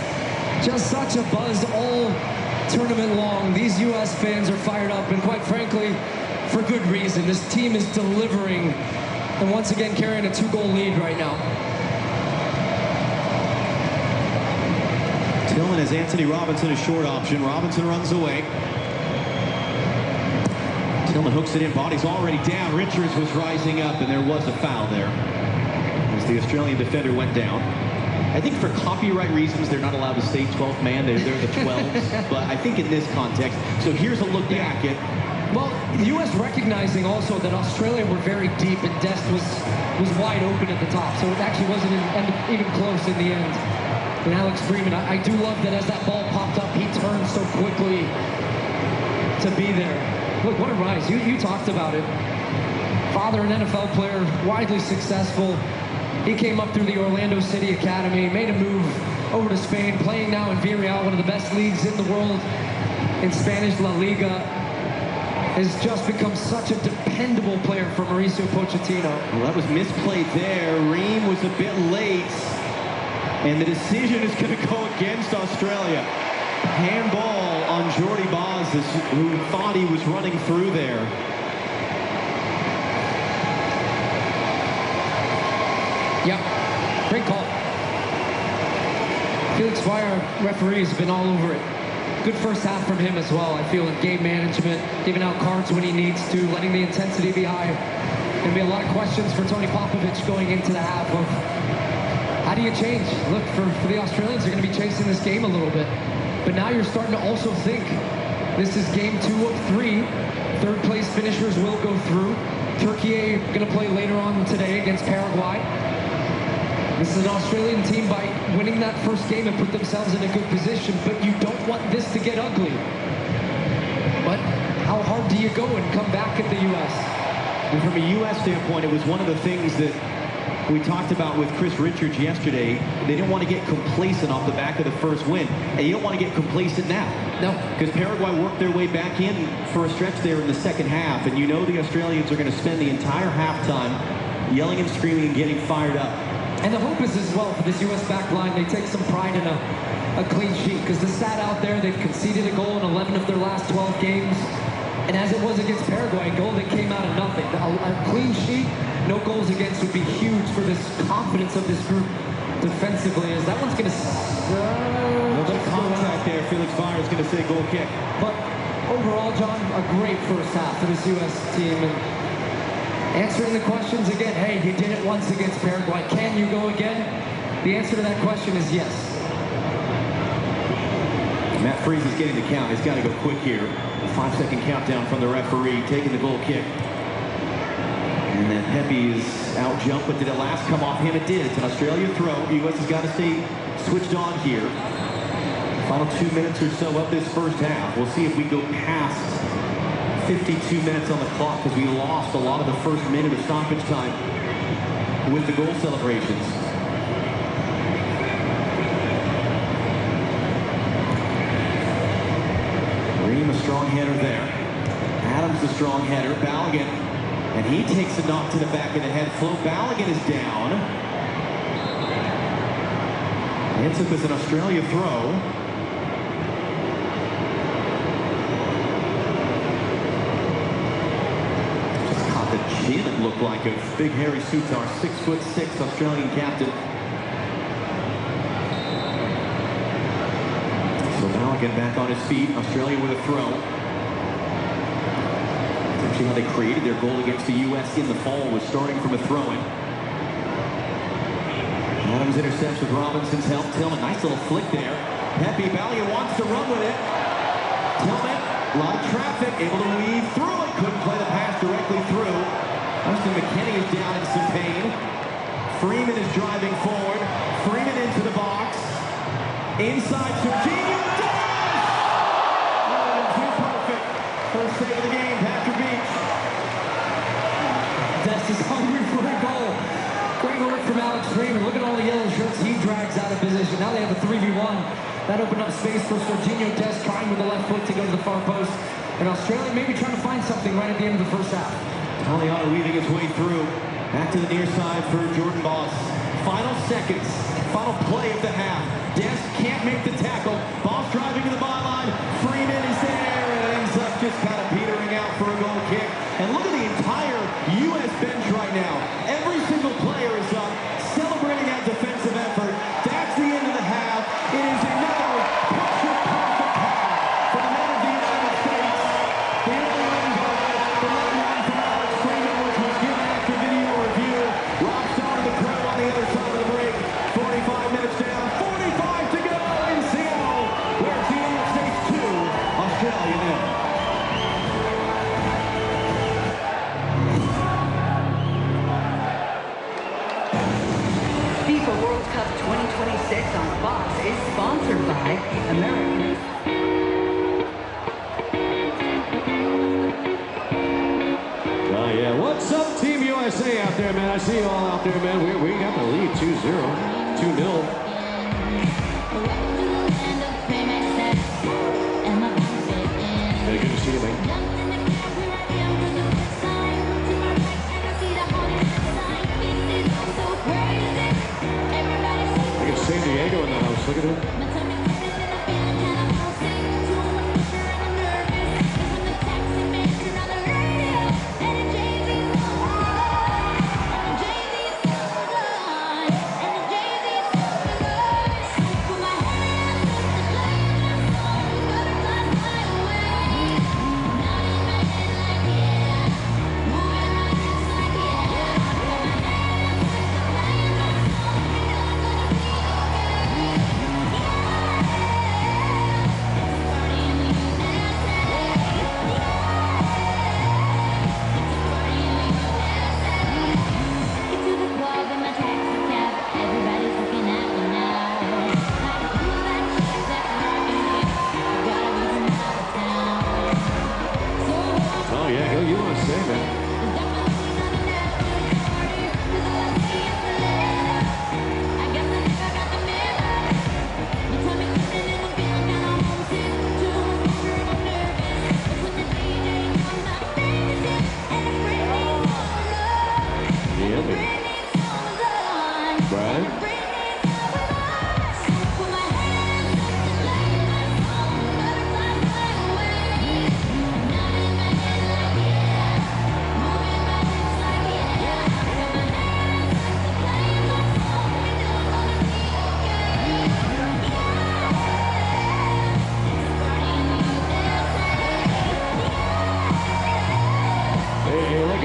[SPEAKER 1] just such a buzz all tournament long. These U.S. fans are fired up, and quite frankly, for good reason. This team is delivering, and once again carrying a 2-goal lead right now.
[SPEAKER 2] Tillman has Anthony Robinson, a short option. Robinson runs away. Tillman hooks it in, body's already down. Richards was rising up, and there was a foul there as the Australian defender went down. I think for copyright reasons, they're not allowed to say 12th man. They're the 12s. But I think in this context, so here's a look back at...
[SPEAKER 1] Well, the U.S. recognizing also that Australia were very deep and Dest was wide open at the top, so it actually wasn't even close in the end. And Alex Freeman, I do love that as that ball popped up, he turned so quickly to be there. Look, what a rise. You talked about it. Father, an NFL player, widely successful. He came up through the Orlando City Academy, made a move over to Spain, playing now in Villarreal, one of the best leagues in the world in Spanish La Liga. Has just become such a dependable player for Mauricio Pochettino.
[SPEAKER 2] Well, that was misplayed there. Ream was a bit late. And the decision is going to go against Australia. Handball on Jordi Baz, who thought he was running through there.
[SPEAKER 1] Yeah, great call. Felix Fire, referee, has been all over it. Good first half from him as well, I feel, in game management, giving out cards when he needs to, letting the intensity be high. Going to be a lot of questions for Tony Popovich going into the half of how do you change? Look, for the Australians, they're going to be chasing this game a little bit. But now you're starting to also think this is game 2 of 3. Third place finishers will go through. Turkey going to play later on today against Paraguay. This is an Australian team by winning that first game and put themselves in a good position, but you don't want this to get ugly. But how hard do you go and come back at the U.S.?
[SPEAKER 2] And from a U.S. standpoint, it was one of the things that we talked about with Chris Richards yesterday. They didn't want to get complacent off the back of the first win, and you don't want to get complacent now.
[SPEAKER 1] No.
[SPEAKER 2] Because Paraguay worked their way back in for a stretch there in the second half, and you know the Australians are going to spend the entire halftime yelling and screaming and getting fired up.
[SPEAKER 1] And the hope is as well for this U.S. back line, they take some pride in a clean sheet, because the stat out there, they've conceded a goal in 11 of their last 12 games. And as it was against Paraguay, a goal that came out of nothing. A clean sheet, no goals against would be huge for this confidence of this group defensively, as that one's going to...
[SPEAKER 2] A little bit of contact there. Felix Fire is going to say goal kick.
[SPEAKER 1] But overall, John, a great first half for this U.S. team. And answering the questions again, hey, you did it once against Paraguay. Can you go again? The answer to that question is yes.
[SPEAKER 2] Matt Freese is getting the count. He's got to go quick here. A 5-second countdown from the referee, taking the goal kick. And then Pepe is out jump, but did it last come off him? It did. It's an Australia throw. U.S. has got to stay switched on here. Final 2 minutes or so of this first half. We'll see if we go past 52 minutes on the clock, because we lost a lot of the first minute of stoppage time with the goal celebrations. Ream, a strong header there. Adams, the strong header. Balogun, and he takes a knock to the back of the head. Flo Balogun is down. Ends up as an Australia throw. Just caught the chin, it looked like, of Big Harry Sutar, 6'6" Australian captain. So Balogun back on his feet. Australia with a throw. Actually, how they created their goal against the U.S. in the fall was starting from a throw-in. Adams intercepts with Robinson's help. Tillman, nice little flick there. Pepe, Balogun wants to run with it. Tillman, a lot of traffic, able to weave through it. Couldn't play the pass directly through. Austin McKinney is down in some pain. Freeman is driving forward. Freeman into the box. Inside, Serginho does! Too perfect. First save of the game, Patrick Beach.
[SPEAKER 1] Dest is hungry for a goal. Great work from Alex Freeman. Look at all the yellow shirts he drags out of position. Now they have a 3v1. That opened up space for Serginho Dest, trying with the left foot to go to the far post. And Australia maybe trying to find something right at the end of the first half.
[SPEAKER 2] Taliano weaving its way through. Back to the near side for Jordan Boss. Final seconds. Final play of the half. Dest can't make the tackle. Boss driving to the byline. Freeman is there and it ends up just kind of petering out for a goal kick. And look at the entire U.S. bench right now. Every single player is up, celebrating that defensive effort. That's the end of the half. It is another picture-perfect half for the men of the United States. The only one from Alex Freeman, which was given after video review. Rock star of the crowd on the other side of the break. 45 minutes down, 45 to go in Seattle, where it's the United States 2, Australia 0.
[SPEAKER 7] FIFA World Cup 2026 on Fox is sponsored by American.
[SPEAKER 4] Oh, yeah. What's up, Team USA out there, man? I see you all out there, man. We got the lead 2-0, 2-0. Hey, good to see you, man. Look at San Diego in the house. Look at him.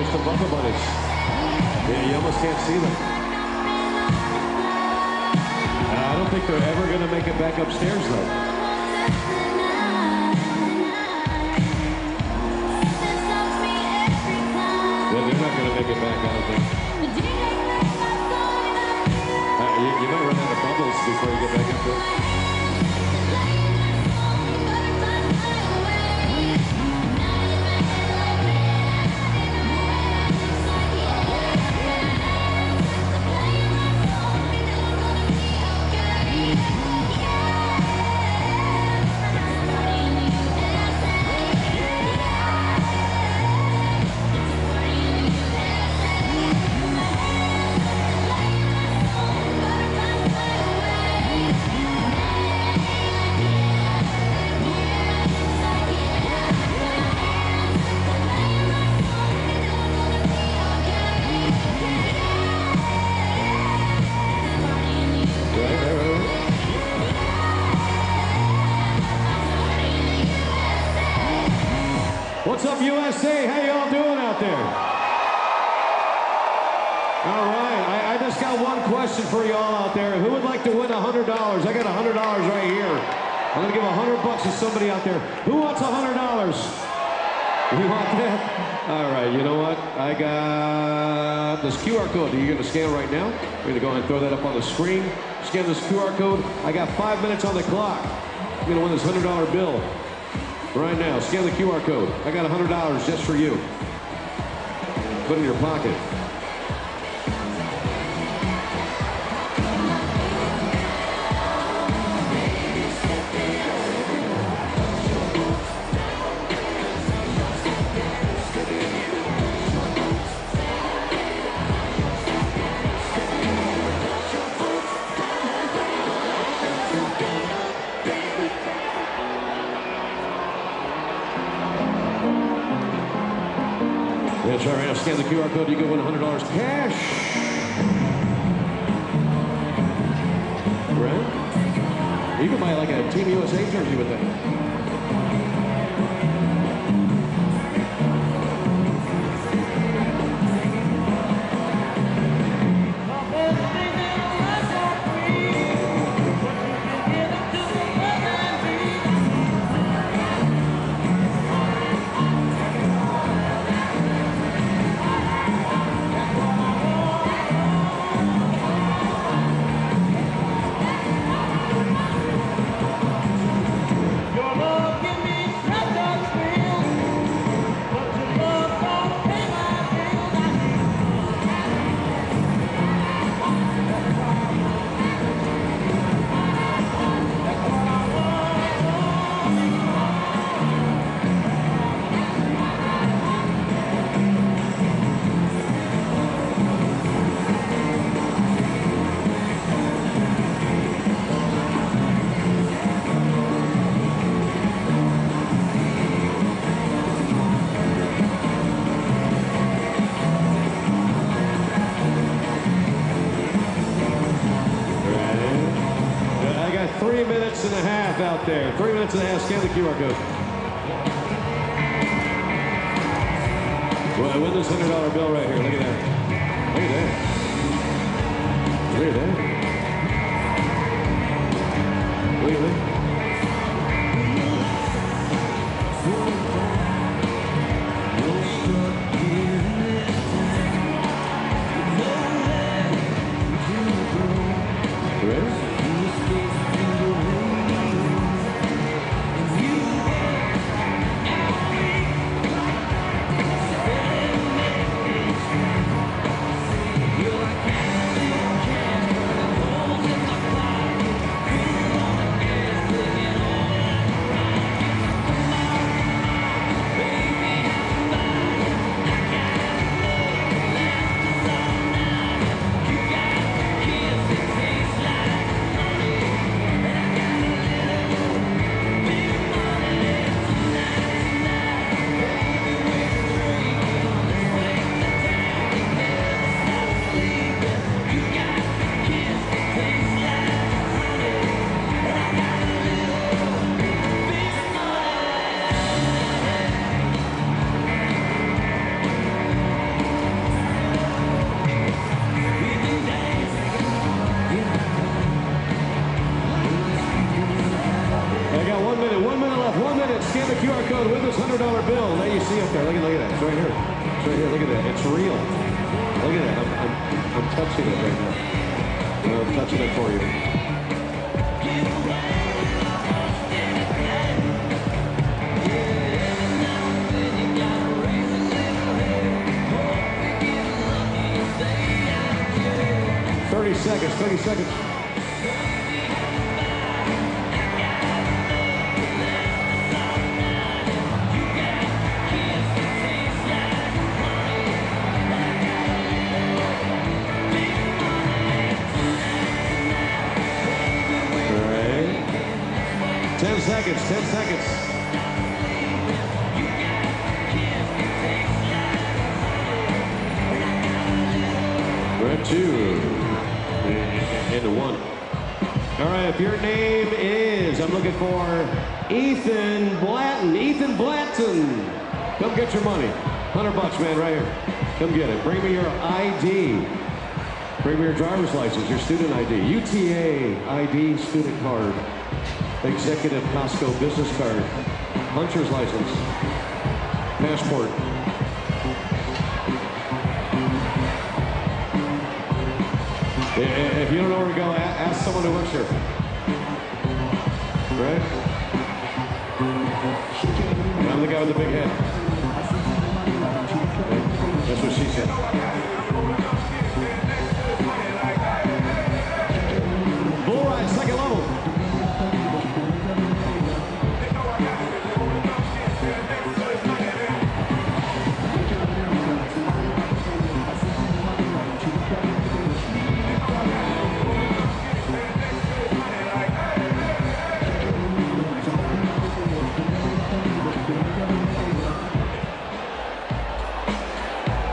[SPEAKER 4] The Bubba Buddies. Yeah, you almost can't see them. I don't think they're ever going to make it back upstairs, though. Yeah, they're not going to make it back, I don't think. You might run out of bubbles before you get back up there. What's up, USA? How y'all doing out there? All right, I just got one question for y'all out there. Who would like to win $100? I got $100 right here. I'm gonna give $100 to somebody out there. Who wants $100? You want that? All right, you know what? I got this QR code that you're going to scan right now. We're going to go ahead and throw that up on the screen. Scan this QR code. I got 5 minutes on the clock. You're going to win this $100 bill right now. Scan the QR code. I got $100 just for you. Put it in your pocket. That's all right. Now scan the QR code. You can win $100 cash. Right? You can buy like a Team USA jersey with that. I got 3 minutes and a half out there. 3 minutes and a half. Scan the QR code. Well, I win this $100 bill right here. Look at that. Look at that. Look at that. Look at that. Scan the QR code with this $100 bill. There you see up there. Look at that. It's right here. It's right here. Look at that. It's real. Look at that. I'm touching it right now. I'm touching it for you. $30 seconds. All right. 10 seconds. We're at 2. Into 1. All right, if your name is, I'm looking for Ethan Blatton. Ethan Blatton. Come get your money. $100, man, right here. Come get it. Bring me your ID. Bring me your driver's license, your student ID. UTA ID student card. Executive Costco business card. Hunter's license. passport. If you don't know where to go, ask someone who works here. Right? I'm the guy with the big head. That's what she said. Bull ride, second level.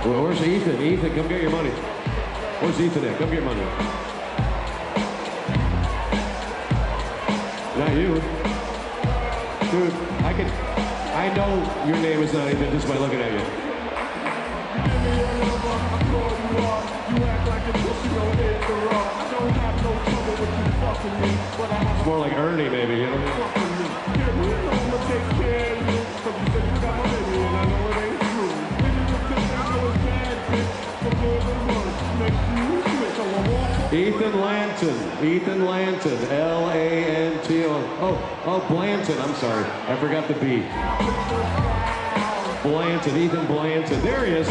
[SPEAKER 4] Well, where's Ethan? Ethan, come get your money. Where's Ethan at? Come get money. Not you. Dude, I know your name is not Ethan just by looking at you. It's more like Ernie, maybe, you know? Ethan Lanton, L-A-N-T-O. Oh, Blanton, I'm sorry. I forgot the B. Blanton, Ethan Blanton. There he is.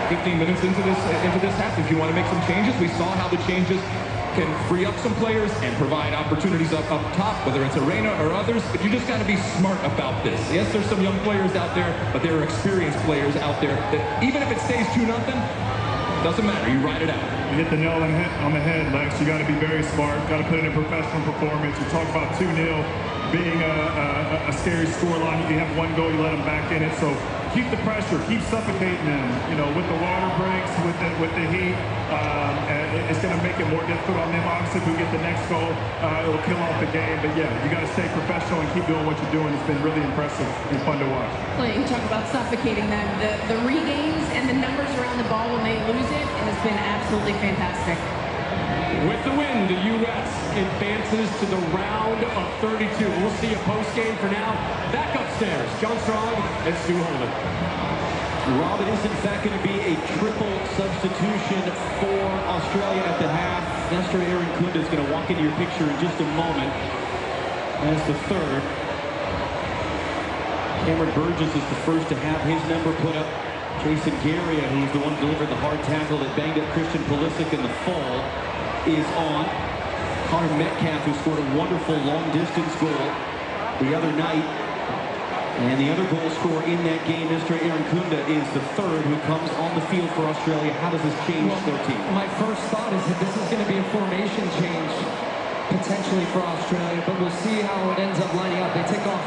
[SPEAKER 6] 15 minutes into this half. If you want to make some changes, we saw how the changes can free up some players and provide opportunities up top, whether it's Arena or others. But you just got to be smart about this. Yes, there's some young players out there, but there are experienced players out there that even if it stays 2-0, doesn't matter. You ride it out.
[SPEAKER 8] You hit the nail on the head, Lex. You got to be very smart. Got to put in a professional performance. You talk about 2-0 being a scary scoreline. You have one goal, you let them back in it. So keep the pressure, keep suffocating them. You know, with the water breaks, with the heat, it's going to make it more difficult on them. Obviously, if we get the next goal, it'll kill off the game. But yeah, you got to stay professional and keep doing what you're doing. It's been really impressive and fun to watch.
[SPEAKER 9] Well, you talk about suffocating them. The regains and the numbers around the ball when they lose it has been absolutely fantastic.
[SPEAKER 10] With the win, the U.S. advances to the round of 32. We'll see a post-game. For now. Back upstairs, John Strong and Stu Holman.
[SPEAKER 2] Rob, it is in fact going to be a triple substitution for Australia at the half. Nestor Aaron Kunda is going to walk into your picture in just a moment as the third. Cameron Burgess is the first to have his number put up. Jason Garia, who was the one who delivered the hard tackle that banged up Christian Pulisic in the fall, is on. Connor Metcalf, who scored a wonderful long-distance goal the other night. And the other goal scorer in that game, Mr. Aaron Kunda, is the third who comes on the field for Australia. How does this change their team?
[SPEAKER 1] My first thought is that this is going to be a formation change, potentially for Australia, but we'll see how it ends up lining up. They take off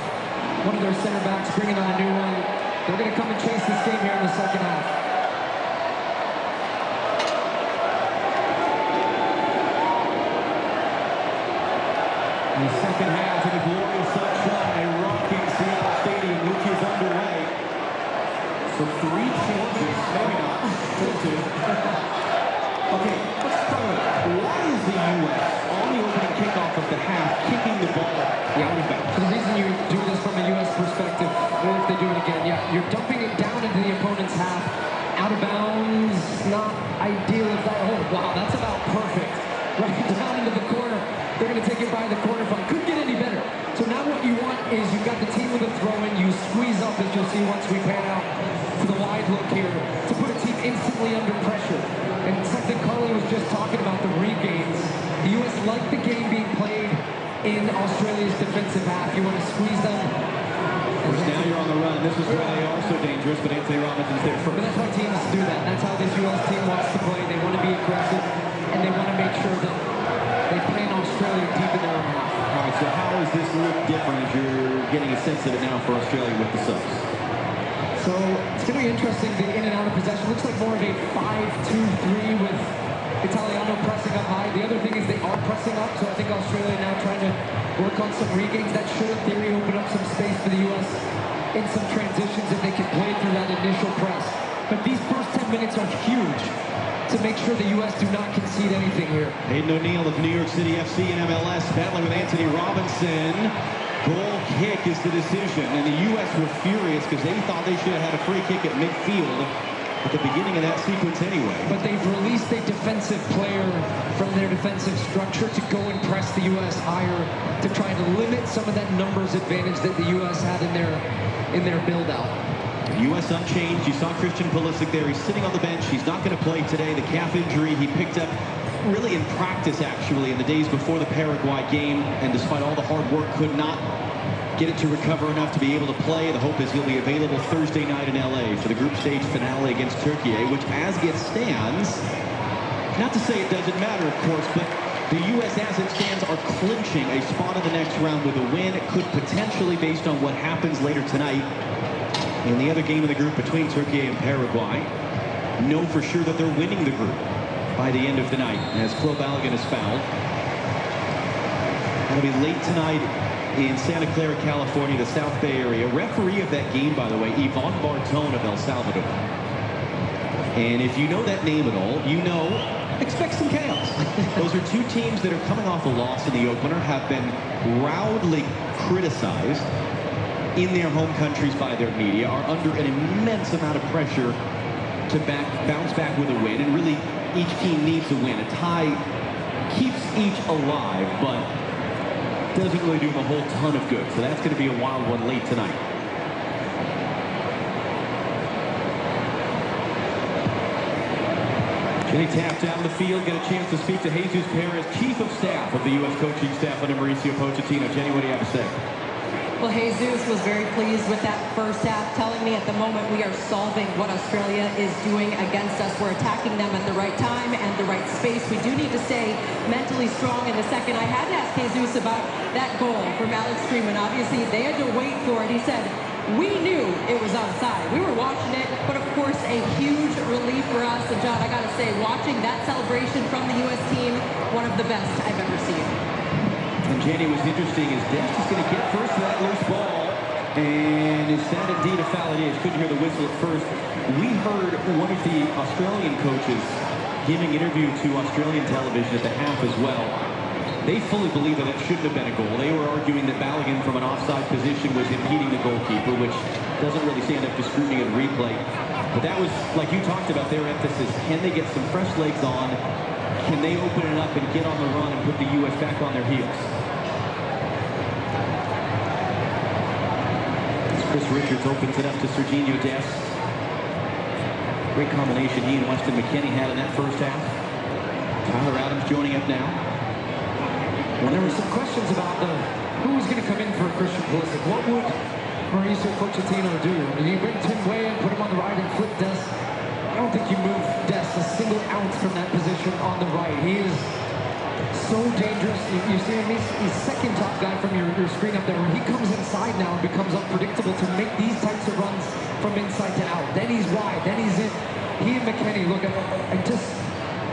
[SPEAKER 1] one of their center backs, bringing on a new one. They're going to come and chase this game here in the second half.
[SPEAKER 2] In the second half of the glorious sunshine, rocking Seattle Stadium, which is underway. So 3 changes, maybe not, 2. Okay, let's start with why is the U.S. on the opening kickoff of the half kicking the ball out of bounds?
[SPEAKER 1] The reason you do this from a U.S. perspective, or if they do it again, yeah, you're dumping it down into the opponent's half, out of bounds, not ideal if that, oh wow, that's about perfect. Right down into the corner. They're going to take it by the corner flag. Couldn't get any better. So now what you want is you've got the team with a throw-in. You squeeze up, as you'll see once we pan out to the wide look here, to put a team instantly under pressure. And something Carly was just talking about, the regains. The U.S. like the game being played in Australia's defensive half. You want to squeeze them.
[SPEAKER 2] Of course, now you're on the run. This is where they are so dangerous, but Anthony Robinson's there first.
[SPEAKER 1] But that's how teams do that. That's how this U.S. team wants to play. They want to be aggressive, and they want to make sure that they play in Australia deep in their own half.
[SPEAKER 2] All right, so how does this look different as you're getting a sense of it now for Australia with the subs?
[SPEAKER 1] So it's going to be interesting, the in and out of possession. Looks like more of a 5-2-3 with Italiano pressing up high. The other thing is they are pressing up, so I think Australia now trying to work on some regains. That should, in theory, open up some space for the U.S. in some transitions if they can play through that initial press. But these first 10 minutes are huge to make sure the U.S. do not concede anything here.
[SPEAKER 2] Hayden O'Neill of New York City FC and MLS battling with Anthony Robinson. Goal kick is the decision, and the U.S. were furious because they thought they should have had a free kick at midfield at the beginning of that sequence anyway.
[SPEAKER 1] But they've released a defensive player from their defensive structure to go and press the U.S. higher to try to limit some of that numbers advantage that the U.S. had in their build-out.
[SPEAKER 2] U.S. unchanged. You saw Christian Pulisic there. He's sitting on the bench. He's not going to play today. The calf injury he picked up really in practice, actually, in the days before the Paraguay game. And despite all the hard work, could not get it to recover enough to be able to play. The hope is he'll be available Thursday night in L.A. for the group stage finale against Turkey, which, as it stands, not to say it doesn't matter, of course, but the U.S. as it stands are clinching a spot in the next round with a win. It could potentially, based on what happens later tonight, in the other game of the group between Turkey and Paraguay, know for sure that they're winning the group by the end of the night, as Flo Balogun is fouled. It'll be late tonight in Santa Clara, California, the South Bay area. Referee of that game, by the way, Yvonne Bartone of El Salvador. And if you know that name at all, you know, expect some chaos. Those are two teams that are coming off a loss in the opener, have been roundly criticized in their home countries by their media, are under an immense amount of pressure to bounce back with a win, and really each team needs a win. A tie keeps each alive, but doesn't really do them a whole ton of good. So that's going to be a wild one late tonight. Jenny tapped down the field, get a chance to speak to Jesus Perez, Chief of Staff of the U.S. coaching staff under Mauricio Pochettino. Jenny, what do you have to say?
[SPEAKER 3] Well, Jesus was very pleased with that first half, telling me at the moment we are solving what Australia is doing against us. We're attacking them at the right time and the right space. We do need to stay mentally strong in the second. I had to ask Jesus about that goal from Alex Freeman. Obviously, they had to wait for it. He said, we knew it was onside. We were watching it, but of course, a huge relief for us. And John, I got to say, watching that celebration from the U.S. team, one of the best I've ever seen.
[SPEAKER 2] And Jenny, was interesting is Dest is going to get first to that loose ball. And is that indeed a foul? It is. Couldn't hear the whistle at first. We heard one of the Australian coaches giving an interview to Australian television at the half as well. They fully believe that it shouldn't have been a goal. They were arguing that Balogun from an offside position was impeding the goalkeeper, which doesn't really stand up to scrutiny and replay. But that was, like you talked about, their emphasis. Can they get some fresh legs on? Can they open it up and get on the run and put the U.S. back on their heels? Chris Richards opens it up to Serginho Dest. Great combination he and Weston McKennie had in that first half. Tyler Adams joining up now.
[SPEAKER 1] Well, there were some questions about who was going to come in for Christian Pulisic. What would Mauricio Pochettino do? I mean, you bring Tim Weah and put him on the right and flip Dest. I don't think you move Dest a single ounce from that position on the right. He is so dangerous. You see him, he's second top guy from your screen up there. When he comes inside now and becomes unpredictable to make these types of runs from inside to out. Then he's wide, then he's in. He and McKennie, look, I just...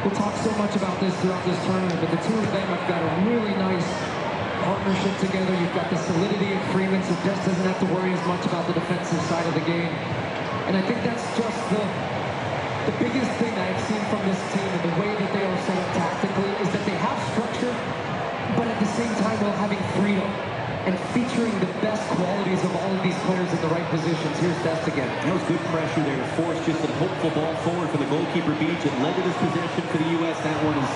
[SPEAKER 1] We'll talk so much about this throughout this tournament, but the two of them have got a really nice partnership together. You've got the solidity of Freeman, so Dest doesn't have to worry as much about the defensive side of the game. And I think that's just the biggest thing I've seen from this team and the way that they are set up tactically is that they have structure, but at the same time while having freedom and featuring the best qualities of all of these players in the right positions. Here's Dest again.
[SPEAKER 2] That was good pressure there to force just a hopeful ball forward for the goalkeeper Beach. It led to this possession for the U.S. That one is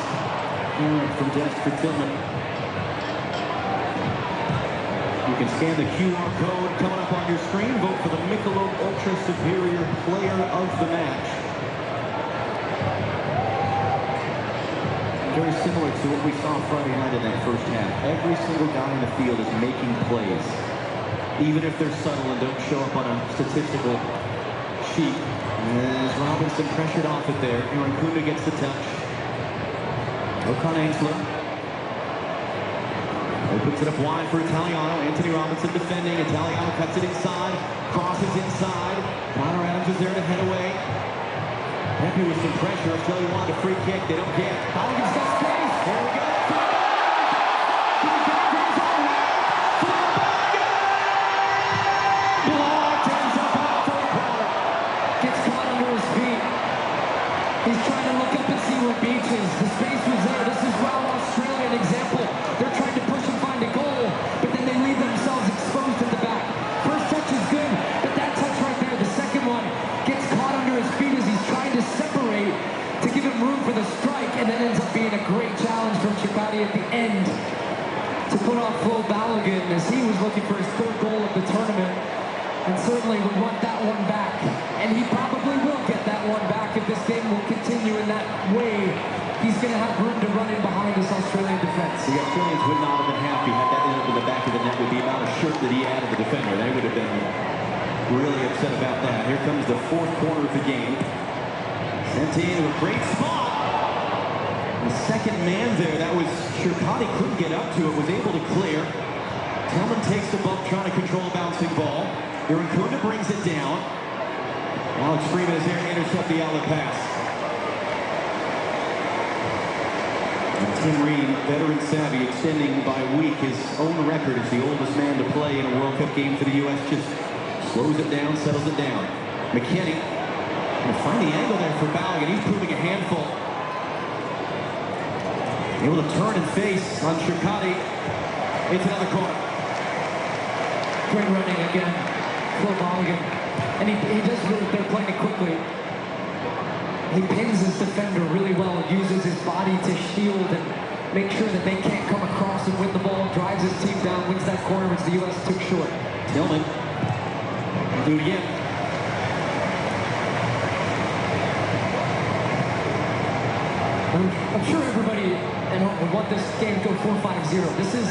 [SPEAKER 2] from Dest for Tillman. You can scan the QR code coming up on your screen. Vote for the Michelob Ultra Superior Player of the Match. Very similar to what we saw Friday night in that first half. Every single guy in the field is making plays, even if they're subtle and don't show up on a statistical sheet. As Robinson pressured off it there, Aaron Kuna gets the touch. Okan Angsler opens it up wide for Italiano. Anthony Robinson defending. Italiano cuts it inside, crosses inside. Connor Adams is there to head away. Pepe with some pressure. Australia wanted a free kick. They don't get. Balogun's got space. There we go.
[SPEAKER 1] Blocked, ends up out for a corner. Gets caught under his feet. He's trying to look up and see where Beach is. The space was there. This is well Australian example. They're trying to push and find a goal, but then they leave themselves exposed at the back. First touch is good, but that touch right there, the second one, gets caught under his feet as he's trying to separate to give him room for the strike, and then ends up being a great challenge from Chikati at the end to put off Flo Balogun as he was looking for his third goal of the tournament and certainly would want that one back. And he probably will get that one back if this game will continue in that way. He's going to have room to run in behind this Australian defense.
[SPEAKER 2] The Australians would not have been happy had that ended up in the back of the net with the amount of shirt that he added the defender. They would have been really upset about that. Here comes the fourth quarter of the game. Sent into a great spot. The second man there, that was Chircotti, couldn't get up to it, was able to clear. Tillman takes the bump, trying to control a bouncing ball. Aaron Kuna brings it down. Alex Freeman is there to intercept the outlet pass. And Tim Ream, veteran savvy, extending by a week his own record as the oldest man to play in a World Cup game for the U.S. Just slows it down, settles it down. McKennie will find the angle there for Balogun. He's proving a handful. Able to turn and face on Chircotti. It's another corner.
[SPEAKER 1] Great running again for Balogun. And he does really, they're playing it quickly. He pins his defender really well, uses his body to shield and make sure that they can't come across and win the ball, drives his team down, wins that corner, which the U.S. took short.
[SPEAKER 2] Tillman will do it again.
[SPEAKER 1] I'm sure everybody at home would want this game to go 4-5-0. This is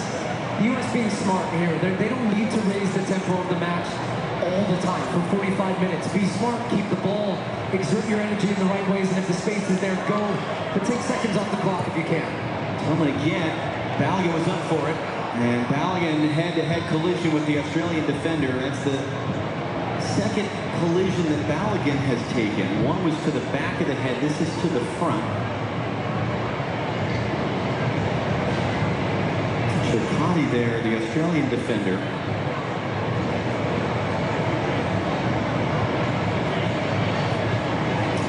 [SPEAKER 1] the U.S. being smart here. They don't need to raise the tempo of the match all the time for 45 minutes. Be smart, keep the ball, exert your energy in the right ways, and if the space is there, go. But take seconds off the clock if you can.
[SPEAKER 2] Tillman again. Balogun was up for it. And Balogun head-to-head collision with the Australian defender. That's the second collision that Balogun has taken. One was to the back of the head. This is to the front. Chakani there, the Australian defender.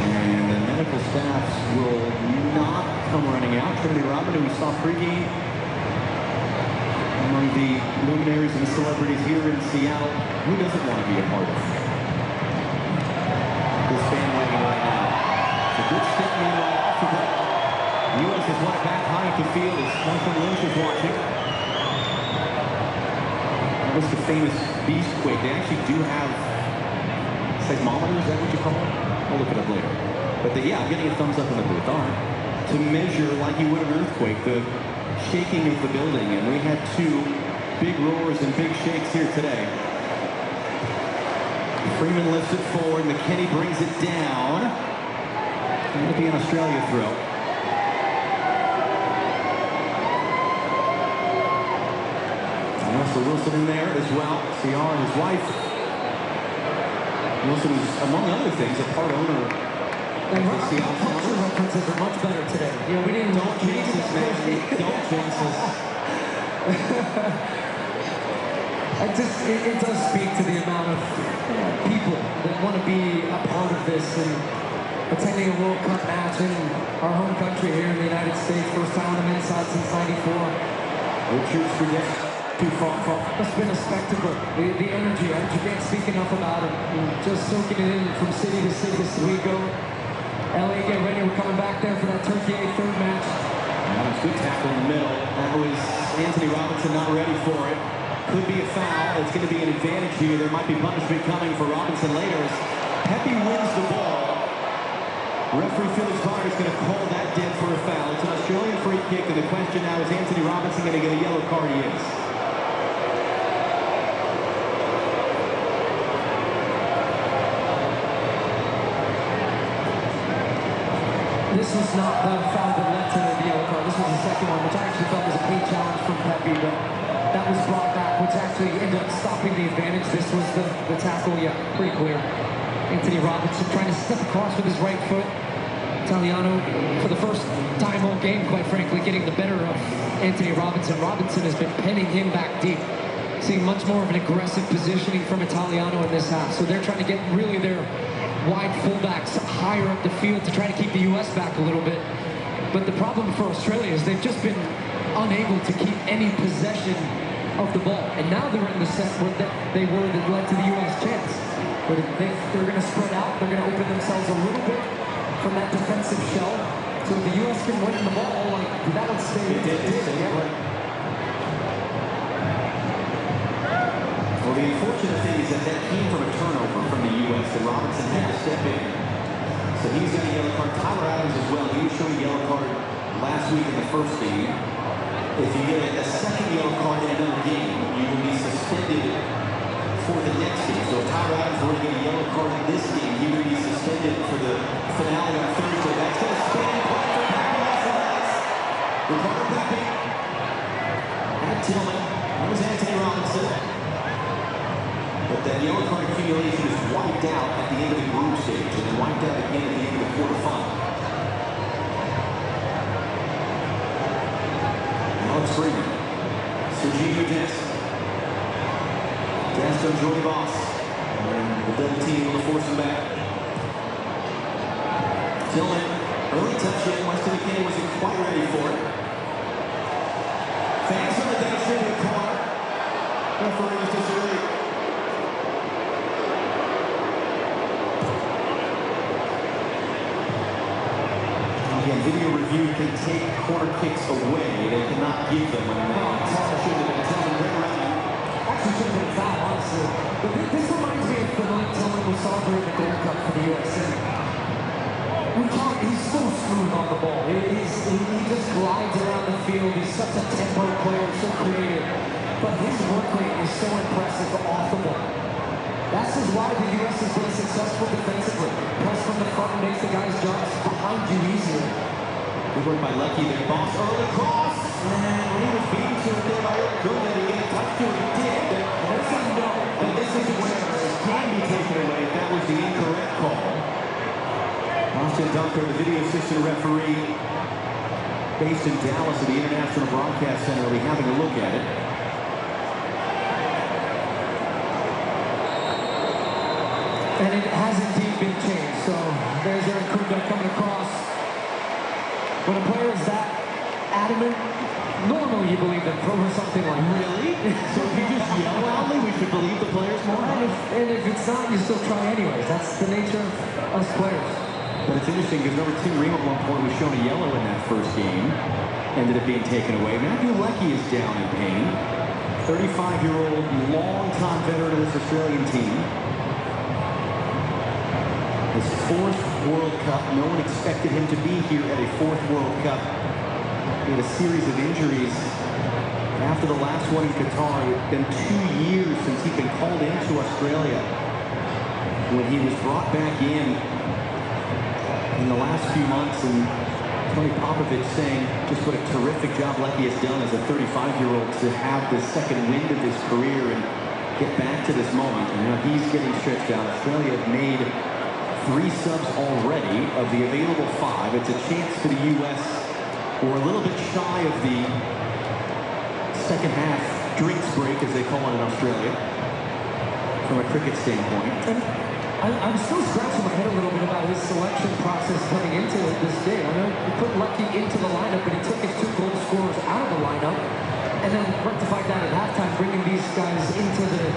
[SPEAKER 2] And the medical staffs will not come running out. Trinity Robin, who we saw pregame, among the luminaries and the celebrities here in Seattle. Who doesn't want to be a part of this bandwagon right now? It's a good step meanwhile off the break. The U.S. has won it back high at the field as Michael Lynch is watching. That was the famous beast quake. They actually do have seismometers, is that what you call it? I'll look it up later. But yeah, I'm getting a thumbs up in the booth. All right. To measure, like you would an earthquake, the shaking of the building, and we had two big roars and big shakes here today. Freeman lifts it forward, McKinney brings it down. It's going to be an Australia throw. And Russell Wilson in there as well. CR and his wife. Wilson was, among other things, a part owner.
[SPEAKER 1] And culture references are much better today. You know, we didn't know.
[SPEAKER 2] Jinx us, man. Don't jinx us.
[SPEAKER 1] It does speak to the amount of people that want to be a part of this and attending a World Cup match in our home country here in the United States. First time on the men's side since '94.
[SPEAKER 2] Richards for this. Too far from.
[SPEAKER 1] It's been a spectacle. The energy, I can't speak enough about it. Just soaking it in from city to city as we go. LA, get ready. We're coming back there for that Turkey third match.
[SPEAKER 2] That was good tackle in the middle. That was Anthony Robinson not ready for it. Could be a foul. It's going to be an advantage here. There might be punishment coming for Robinson later as Pepe wins the ball. Referee Felix Carter is going to call that dead for a foul. It's an Australian free kick, and the question now is Anthony Robinson going to get a yellow card? He is.
[SPEAKER 1] This was not the foul that led to the yellow card. This was the second one, which I actually felt was a paid challenge from Pepe, but that was brought back, which actually ended up stopping the advantage. This was the tackle, yeah, pretty clear. Anthony Robinson trying to step across with his right foot. Italiano, for the first time all game, quite frankly, getting the better of Anthony Robinson. Robinson has been pinning him back deep. Seeing much more of an aggressive positioning from Italiano in this half. So they're trying to get really their wide fullbacks higher up the field to try to keep the U.S. back a little bit. But the problem for Australia is they've just been unable to keep any possession of the ball. And now they're in the set where they were that led to the U.S. chance. But they're going to spread out. They're going to open themselves a little bit from that defensive shell. So if the U.S. can win the ball, like, that would stay.
[SPEAKER 2] It did. Well, the unfortunate thing is that came from a turnover from the U.S. and Robinson had to step in. So he's got a yellow card. Tyler Adams as well. He was shown a yellow card last week in the first game. If you get a second yellow card in another game, you will be suspended for the next game. So if Tyler Adams were to get a yellow card in this game, he would be suspended for the finale on Thursday. That's going to stand play for Pepe. Ricardo Pepe. And Tillman. That was Anthony Robinson. But that yellow card accumulation is wiped out at the end of the group stage and then wiped out again at the end of the quarterfinal. Alex Freeman. Sergio Dest. Dest on Joey Boss. And the double team will force him back. Tillman, early touch in. Weston McKinney wasn't quite ready for it. Fans on the downstream of the car. Referee was just early. Again, video review can take corner kicks away. They cannot give them when they should have been Tillman right around him.
[SPEAKER 1] Actually should have been a foul, honestly. But this reminds me of the night Tillman was saw during the Gold Cup for the U.S. He's so smooth on the ball. He just glides around the field. He's such a tempo player, so creative. But his work rate is so impressive off the ball. That's just why the U.S. has been successful defensively. Press from the front and makes the guys' jobs behind you easier.
[SPEAKER 2] Good work by Lucky there. Boss early cross. And when he was beaten to it there by Erkunda to get a touch to it, he did. Let's know that this is where it can be taken away if that was the incorrect call. Austin Dunker, the video assistant referee, based in Dallas at the International Broadcast Center, will be having a look at it.
[SPEAKER 1] And it has indeed been changed. So there's Erkunda coming across. When a player is that adamant, normally you believe them for something like that.
[SPEAKER 2] Really? So if you just yell loudly, we should believe the players more?
[SPEAKER 1] And if it's not, you still try anyways. That's the nature of us players.
[SPEAKER 2] But it's interesting because number 2 Ream at one point was shown a yellow in that first game. Ended up being taken away. Matthew Leckie is down in pain. 35-year-old, long-time veteran of this Australian team. His 4th World Cup. No one expected him to be here at a 4th World Cup. He had a series of injuries. After the last one in Qatar, it had been 2 years since he'd been called into Australia. When he was brought back in the last few months, and Tony Popovich saying just what a terrific job Leckie has done as a 35-year-old to have this second wind of his career and get back to this moment. And now he's getting stretched out. Australia have made 3 subs already of the available 5. It's a chance for the U.S. We're a little bit shy of the second half drinks break, as they call it in Australia, from a cricket standpoint.
[SPEAKER 1] I'm still scratching my head a little bit about his selection process coming into this game. I know he put Leckie into the lineup, but he took his 2 goal scorers out of the lineup and then rectified that at halftime, bringing these guys into the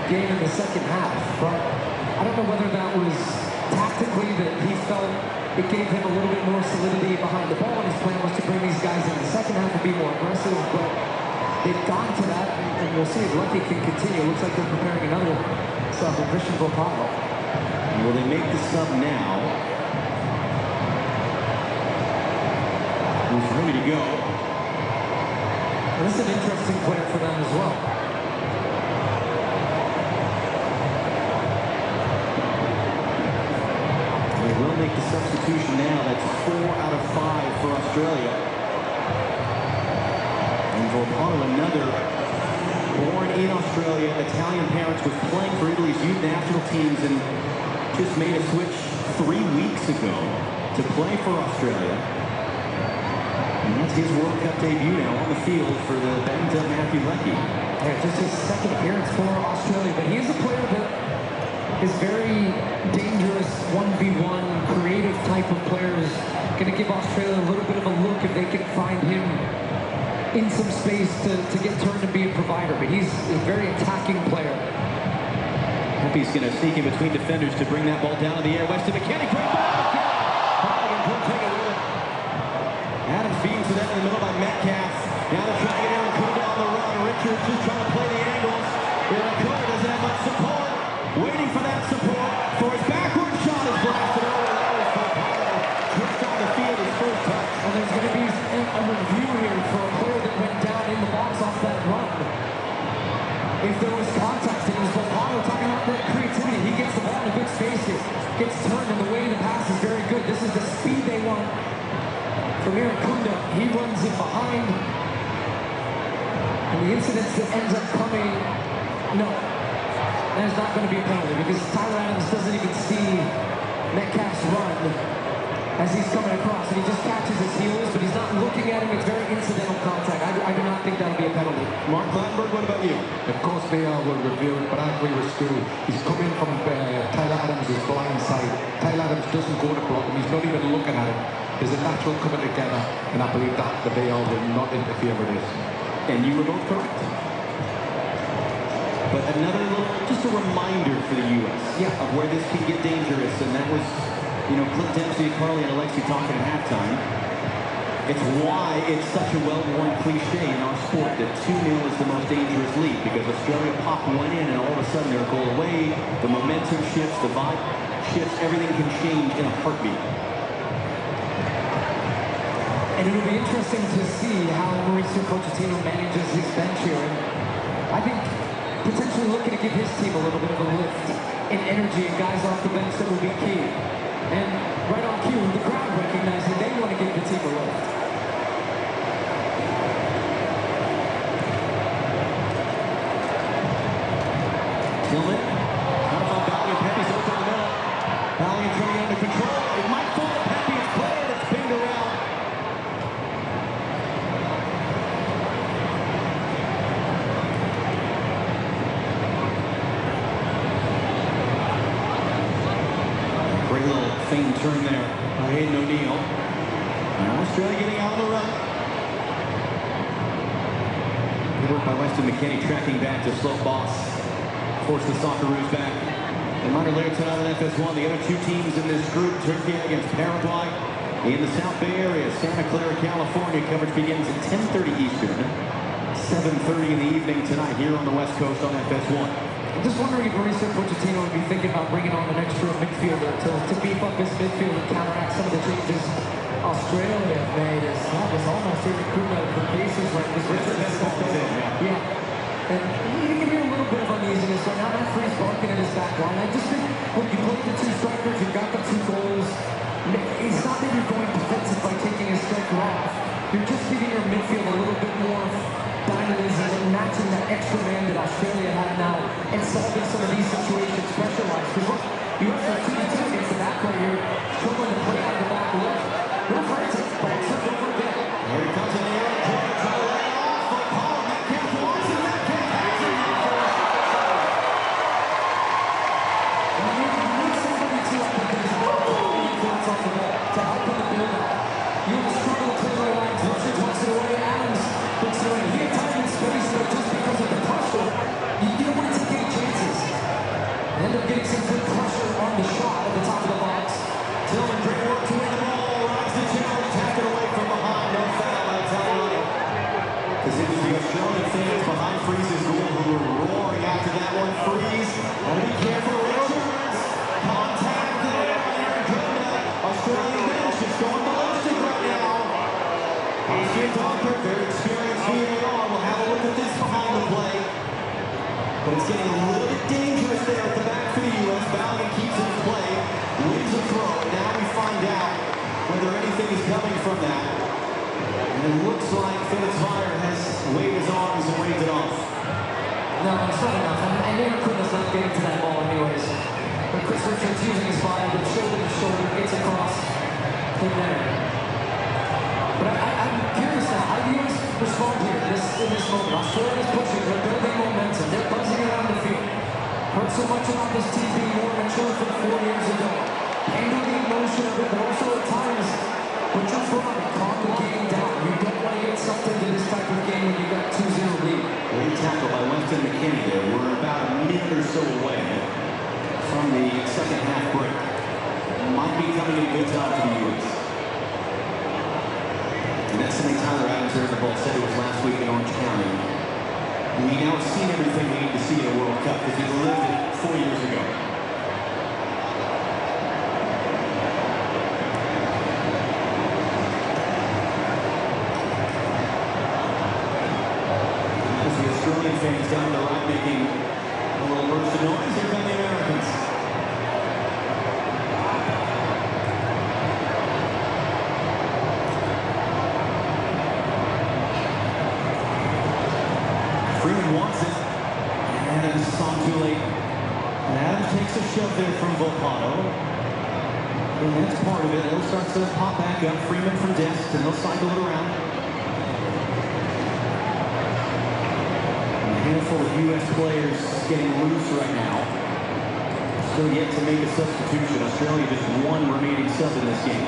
[SPEAKER 1] game in the second half. But I don't know whether that was tactically that he felt it gave him a little bit more solidity behind the ball, and his plan was to bring these guys in the second half and be more aggressive, but they've gone to that, and we'll see if Leckie can continue. It looks like they're preparing another sub for Christian Volpano.
[SPEAKER 2] Will they make the sub now? He's ready to go.
[SPEAKER 1] Well, this is an interesting player for them as well.
[SPEAKER 2] They will make the substitution now. That's 4 out of 5 for Australia. And Volpano, another born in Australia, Italian parents, was playing for Italy's youth national teams and just made a switch 3 weeks ago to play for Australia. And that's his World Cup debut now on the field for the banged-up Matthew Leckie.
[SPEAKER 1] Yeah, just his second appearance for Australia, but he is a player that is very dangerous, 1v1, creative type of players. Going to give Australia a little bit of a look if they can find him in some space to get turned and be a provider. But he's a very attacking player.
[SPEAKER 2] He's going to sneak in between defenders to bring that ball down in the air. Weston McKennie, great ball! Adams feeding to that in the middle by Metcalf. Now they're trying to get Aaron Kuda on the run. Richards just trying to play the angles. Aaron Kuda doesn't have much support. Waiting for that support. For his backward shot is blasted over. That was Volpano. Just on the field, his first touch.
[SPEAKER 1] And there's going to be a review here for a player that went down in the box off that run. If there was contact, it was Volpano talking about that creativity. He gets the ball in good spaces, gets turned, and the way the pass is very good. This is the speed they want from Aaron Kuda. He runs it behind. And the incident that ends up coming, no, there's not going to be a penalty because Tyler Adams doesn't even see Metcalf's run as he's coming across, and he just catches his heels, but he's not looking at him. It's very incidental contact. I do not think that'll be a penalty.
[SPEAKER 2] Mark Glattenberg, what about you?
[SPEAKER 5] Of course they will review it, but I agree with Stu. He's coming from Tyler Adams' blind side. Tyler Adams doesn't go to block him. He's not even looking at him. There's a natural coming together, and I believe that the VAR will not interfere with this.
[SPEAKER 2] And you were both correct. But another little, just a reminder for the U.S. Of where this can get dangerous, and that was, you know, Clint Dempsey, Carly, and Alexi talking at halftime. It's why it's such a well-worn cliche in our sport that 2-0 is the most dangerous lead, because Australia pop one in and all of a sudden they're a goal away, the momentum shifts, the vibe shifts, everything can change in a heartbeat.
[SPEAKER 1] And it'll be interesting to see how Mauricio Pochettino manages his bench here. And I think potentially looking to give his team a little bit of a lift in energy and guys off the bench that will be key. And right on cue, the crowd recognizing they want to give the team a lift.
[SPEAKER 2] Tillman. Valiant. Pepe's open in the middle. Valiant trying to get under control. It might fall to Pepe. It's played. It's pinged around. Great little feint turn there by Hayden O'Neill. Now Australia getting out on the run. Good work by Weston McKennie tracking back to slow boss. Force the Socceroos back. And minor later tonight on FS1, the other two teams in this group, Turkey against Paraguay in the South Bay area, Santa Clara, California. Coverage begins at 10:30 Eastern, 7:30 in the evening tonight here on the West Coast on FS1.
[SPEAKER 1] I'm just wondering if Mauricio Pochettino would be thinking about bringing on an extra midfielder to beef up his midfield and counteract some of the changes Australia made. That was almost a recruitment of the bases right because Richard has stepped over. Yeah. And you can hear a little bit of uneasiness right now. That free's barking at his back line. I just think, look, you played the two strikers, you got the two goals. It's not that you're going defensive by taking a striker off. You're just giving your midfield a little bit more dynamism and matching that extra man that Australia had now and solving some of these situations pressure-wise. Because look, you have some 2-2 against the back right here, struggling to play out of the back look. Real Francis, box up over a bit.
[SPEAKER 2] Here he comes in the air, try to lay it off, but Paul Metcalf wants it, Metcalf has it.
[SPEAKER 1] You need somebody to up and there's more influence off the ball to help in the build-up. You have a struggle to play lines, Richard wants it away, Adams puts it away. He had time and space, but just because of the pressure, you don't want to take any chances. End up getting some good pressure on the shot at the top of the box.
[SPEAKER 2] Tillman, great work to win the ball, rides the challenge, tap it away from behind, no foul, that's how it is. Because it was the Australian fans behind Freeze's goal who were roaring after that one. Freeze, gotta be careful, Richards, contact there, Australian bench is going ballistic right now. Austrian Docker, very experienced VAR, will have a look at this behind the play. But it's getting a little bit dangerous there at the back for the U.S. Valiant keeps it in play, wins a throw, and now we find out whether anything is coming from that. And it looks like Fitzfire has waved his arms and waved it off.
[SPEAKER 1] No, it's not enough. And Aaron Kuhne's not getting to that ball anyways. But Chris Richards using his body, but shoulder to shoulder, gets across in there. But I'm curious now, how do you guys respond here in this moment? Australia's pushing, they're building momentum, they're buzzing around the field. Heard so much about this team being more mature than 4 years ago. Handle the emotion of it, but also at times, when you're trying to calm the game down, you don't want to get something to this type of game when you got 2-0 lead.
[SPEAKER 2] Great tackle by Weston McKennie there. We're about a minute or so away from the second half break. Might be coming at a good time for the U.S. And that's something Tyler Adams there in the ball said it was last week in Orange County. We now have seen everything we need to see in a World Cup because we lived it 4 years ago. As the Australian fans down to the right making a little burst of noise, here come the Americans. Freeman wants it, and it's on too late. And Adams takes a shove there from Volpato. And that's part of it. It'll start to pop back up. Freeman from Dest, and they'll cycle it around. And a handful of U.S. players getting loose right now. Still yet to make a substitution. Australia just one remaining sub in this game.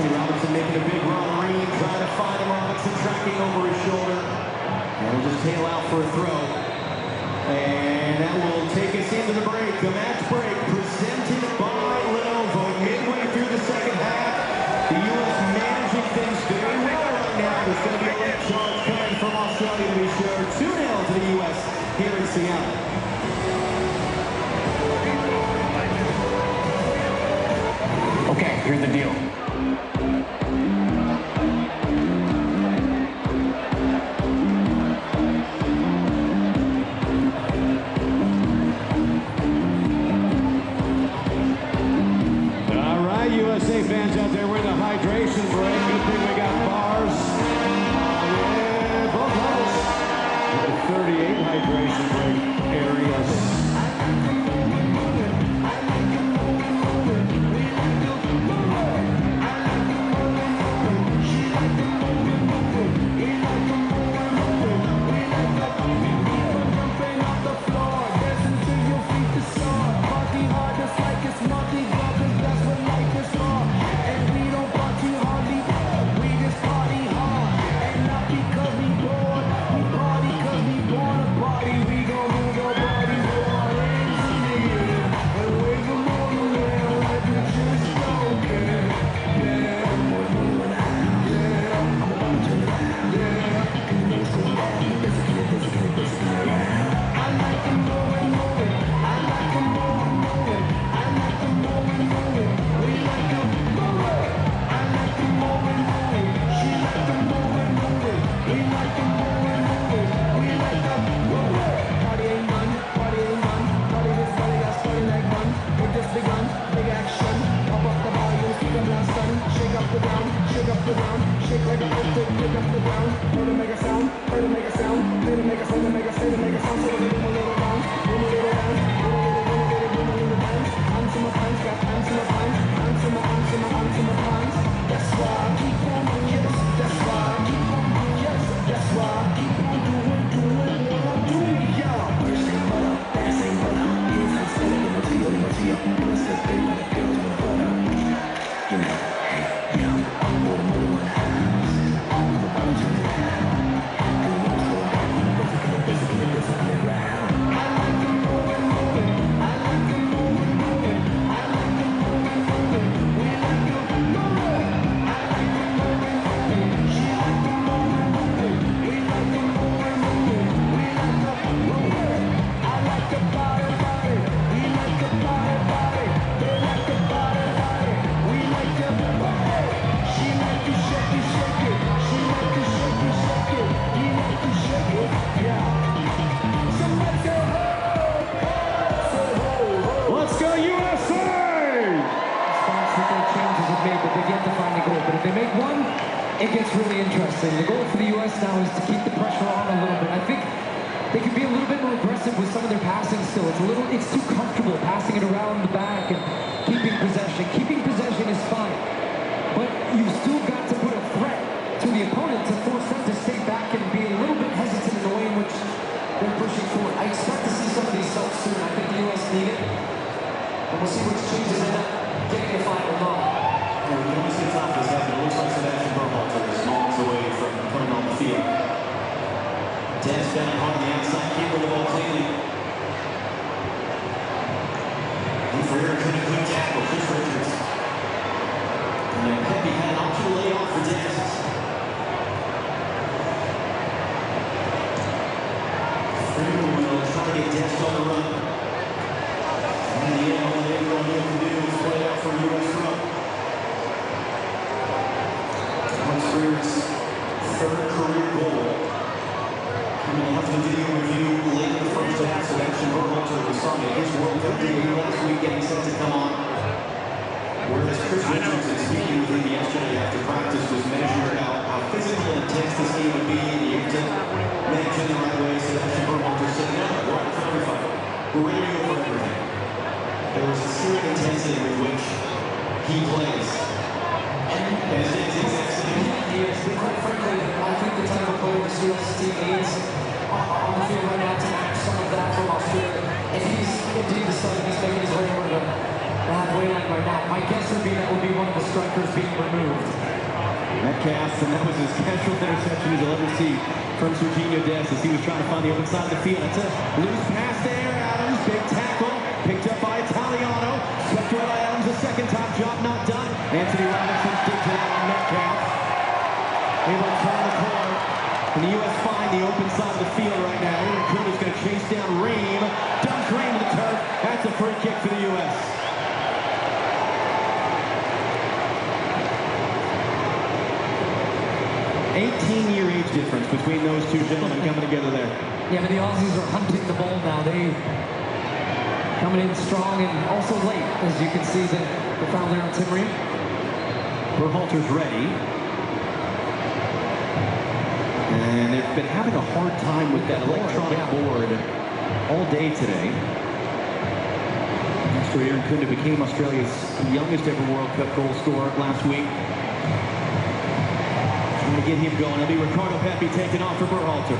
[SPEAKER 2] Robinson making a big run, Reed trying to find him, Robinson tracking over his shoulder. And we'll just tail out for a throw. And that will take us into the break. The match break presented by Lenovo. Midway through the second half, the U.S. managing things very well right now. There's going to be a late charge coming from Australia to be sure. 2-0 to the U.S. here in Seattle.
[SPEAKER 10] Here's the deal.
[SPEAKER 4] All right, USA fans out there, we're in the hydration break. Good thing we got bars. Yeah, both levels. 38 hydration break areas.
[SPEAKER 1] It gets really interesting. The goal for the U.S. now is to keep the pressure on a little bit. I think they can be a little bit more aggressive with some of their passing still. It's too comfortable passing it around the back and keeping possession. Keeping possession is fine, but you've still got to put a threat to the opponent to force them to stay back and be a little bit hesitant in the way in which they're pushing forward. I expect to see some of these subs soon. I think the U.S. need it, and we'll see which changes end up getting the final knock.
[SPEAKER 2] We can always get top of his head, but it looks like Sebastian Berhalter is moments away from coming on the field. Dennis Bennett on the outside, keeper the ball cleanly. And Freer couldn't a good tackle, Chris Richards. And then Pepe had an option layoff for Dennis. Freer will try to get Dennis on the run. And in the end, all they really have to do is play out for U.S. run. Freer's third career goal. Coming off the video review late in the first half, Sebastian Berhalter was on his World Cup debut last week, getting set to come on. Whereas Chris Richardson, speaking with him yesterday after practice, was measuring out how physical and intense this game would be. And you have to manage in the right way. Sebastian Berhalter said, no, we're up for every fight. We're ready to go for everything. There was a sheer intensity with which he plays. And it's exactly.
[SPEAKER 1] Yes, but quite frankly, I think the type of player this U.S. team needs on the field right now to match some of that from Australia. If he's indeed decided he's making his way over the halfway line right now, my guess would be that would be one of the strikers being removed.
[SPEAKER 2] Metcalf, and that was his special interception as you'll ever see from Serginho Dest as he was trying to find the open side of the field. It's a loose pass there. Adams, big tackle, picked up by Italiano. Swept away by Adams a second time, job not done. Anthony Robinson digs it out on Metcalf. Able to turn the corner. And the U.S. find the open side of the field right now. Aaron Kuhn is going to chase down Ream. Dumps Ream to the turf. That's a free kick for the U.S. 10-year age difference between those two gentlemen coming together there.
[SPEAKER 1] Yeah, but the Aussies are hunting the ball now. They coming in strong and also late, as you can see the foul there on Tim Ream.
[SPEAKER 2] Berhalter's ready. And they've been having a hard time with that electronic board all day today. Aaron Kunda became Australia's youngest ever World Cup goal scorer last week. Trying to get him going. It'll be Ricardo Pepi taking off for Berhalter.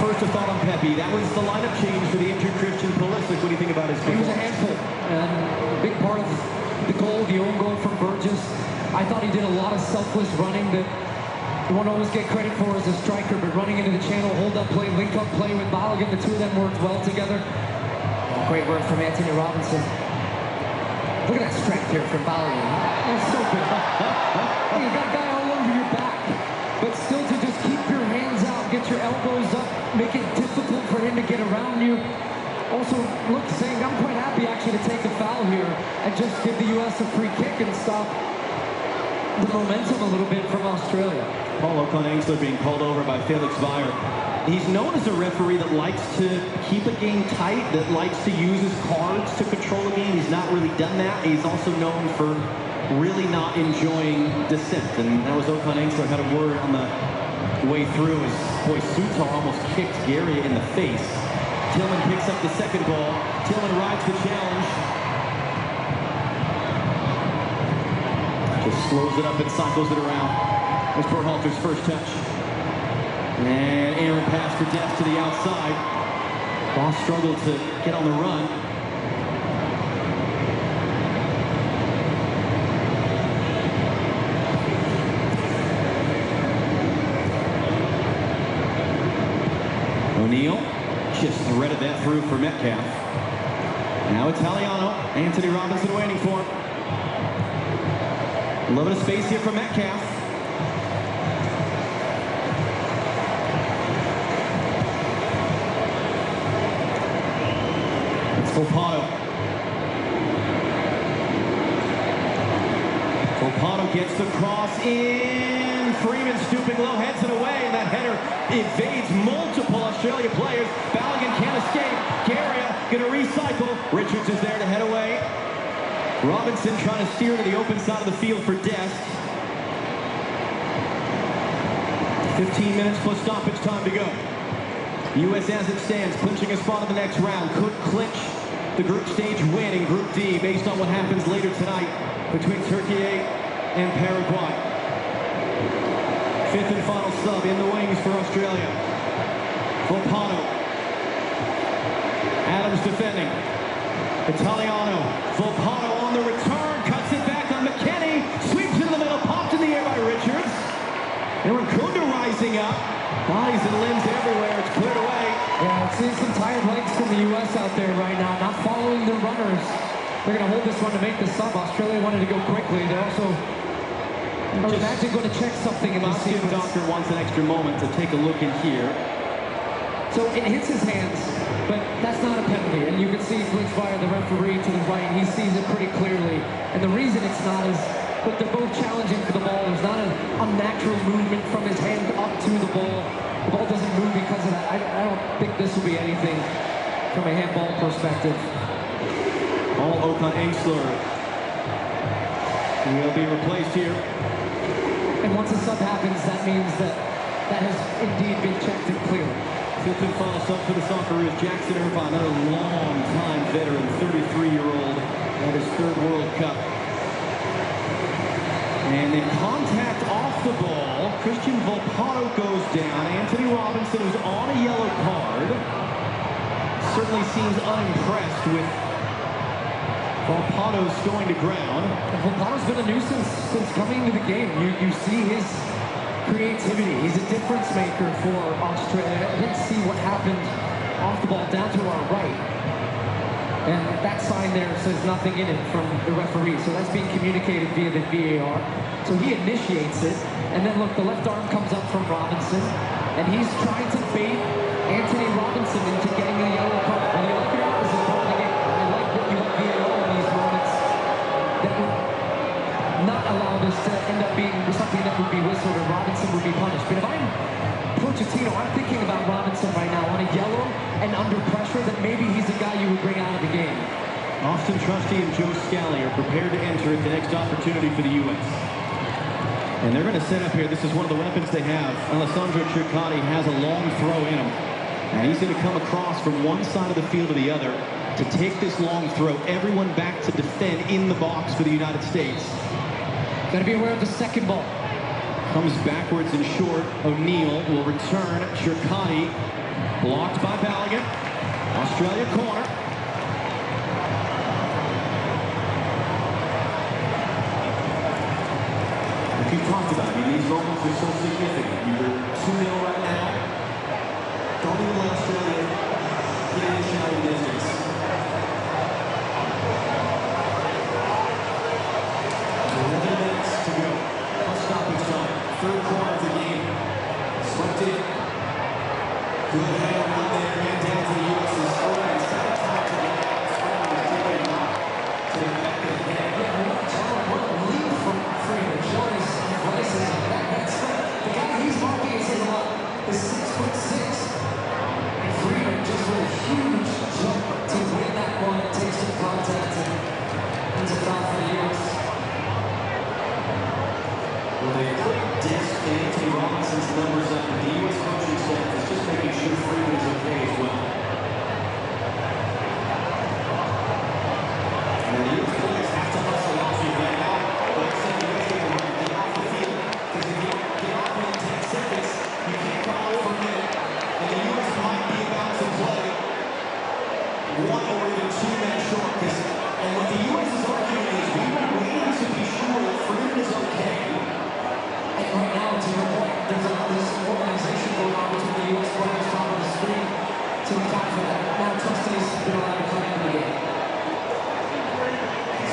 [SPEAKER 2] First a thought on Pepi. That was the lineup change for the injured Christian Pulisic. What do you think about his
[SPEAKER 1] He was a handful. And a big part of the goal, the own goal from Burgess. I thought he did a lot of selfless running that you won't always get credit for as a striker, but running into the channel, hold-up play, link-up play with Balogun, the two of them worked well together. Great work from Anthony Robinson. Look at that strength here from Balogun. That's so good. You got a guy all over your back, but still to just keep your hands out, get your elbows up, make it difficult for him to get around you. Also, look, saying I'm quite happy actually to take a foul here and just give the U.S. a free kick and stop the momentum a little bit from Australia.
[SPEAKER 2] Paul O'Connor being called over by Felix Weyer. He's known as a referee that likes to keep a game tight, that likes to use his cards to control a game. He's not really done that. He's also known for really not enjoying dissent. And that was O'Connor had a word on the way through as boy Sutar almost kicked Gary in the face. Tillman picks up the second ball. Tillman rides the challenge. Just slows it up and cycles it around. That's Berhalter's first touch. And Aaron passed for depth to the outside. Ball struggled to get on the run. O'Neal just threaded that through for Metcalf. Now Italiano. Anthony Robinson waiting for him. A little bit of space here for Metcalf. It's Volpato. Volpato gets the cross in. Freeman stooping low, heads it away, and that header evades multiple Australia players. Balogun can't escape. Garia gonna recycle. Richards is there to head away. Robinson trying to steer to the open side of the field for Dest. 15 minutes plus stoppage time to go. U.S. as it stands, clinching a spot in the next round. Could clinch the group stage win in Group D based on what happens later tonight between Turkey and Paraguay. Fifth and final sub in the wings for Australia. Volpato. Adams defending. Italiano. Volpato on the return, cuts it back on McKennie, sweeps it in the middle, popped in the air by Richards. Aaron Kunda rising up, bodies and limbs everywhere, it's cleared away.
[SPEAKER 1] Yeah, I'm seeing some tired legs from the U.S. out there right now, not following their runners. They're going to hold this one to make the sub. Australia wanted to go quickly. They're also, I would imagine, going to check something in this sequence.
[SPEAKER 2] Doctor wants an extra moment to take a look in here.
[SPEAKER 1] So it hits his hands, but that's not a penalty. And you can see Felix Weyer, the referee to the right, he sees it pretty clearly. And the reason it's not is, look, they're both challenging for the ball. There's not an unnatural movement from his hand up to the ball. The ball doesn't move because of that. I don't think this will be anything from a handball perspective.
[SPEAKER 2] All Okan Engsler will be replaced here.
[SPEAKER 1] And once a sub happens, that means that that has indeed been checked and cleared.
[SPEAKER 2] Fifth and final sub for the Socceroos, Jackson Irvine, another long-time veteran, 33-year-old, at his third World Cup. And in contact off the ball, Christian Volpato goes down. Anthony Robinson, who's on a yellow card, certainly seems unimpressed with Volpato's going to ground.
[SPEAKER 1] And Volpato's been a nuisance since coming to the game. You see his creativity. He's a difference maker for Australia. I didn't see what happened off the ball down to our right. And that sign there says nothing in it from the referee. So that's being communicated via the VAR. So he initiates it. And then look, the left arm comes up from Robinson. And he's trying to bait Anthony Robinson into getting a yellow card. When you look at allow this to end up being something that would be whistled and Robinson would be punished. But if I'm Pochettino, I'm thinking about Robinson right now on a yellow and under pressure that maybe he's the guy you would bring out of the game.
[SPEAKER 2] Austin Trusty and Joe Scally are prepared to enter at the next opportunity for the U.S. And they're going to set up here. This is one of the weapons they have. Alessandro Cercati has a long throw in him. And he's going to come across from one side of the field to the other to take this long throw. Everyone back to defend in the box for the United States.
[SPEAKER 1] Got to be aware of the second ball.
[SPEAKER 2] Comes backwards and short. O'Neal will return. Cercati blocked by Balogun. Australia corner. Like you talked about, these moments are so significant. You're 2-0 right now. Don't even let Australia get in shouting distance. 11 minutes to go. Plus stoppage time. Third quarter of the game. Swept in. Good head around there. Man down to the U.S.'s opening. Second time to the to the back of the head.
[SPEAKER 1] Yeah, what a leap from Freeman. Showing his athleticism. The guy he's marking is 6'6". And Freeman just with a huge jump to win that one. It takes some contact and ends up foul for the U.S.
[SPEAKER 2] Well, they put Dest and Anthony Robinson's numbers up, but the U.S. coaching staff is just making sure Freeman is okay as well. And the U.S. players have to hustle off you right now. But I said you guys have to get off the field, because if you don't get off in 10 seconds, you can't come out for a minute. And the U.S. might be about to play one or even 2 men short. And what the U.S. is arguing is we were waiting to be sure that Freeman is okay.
[SPEAKER 1] And right now, to your point, there's this organization going on between the U.S. players on the screen to account for that. Now, Trusty's been allowed to come into the game.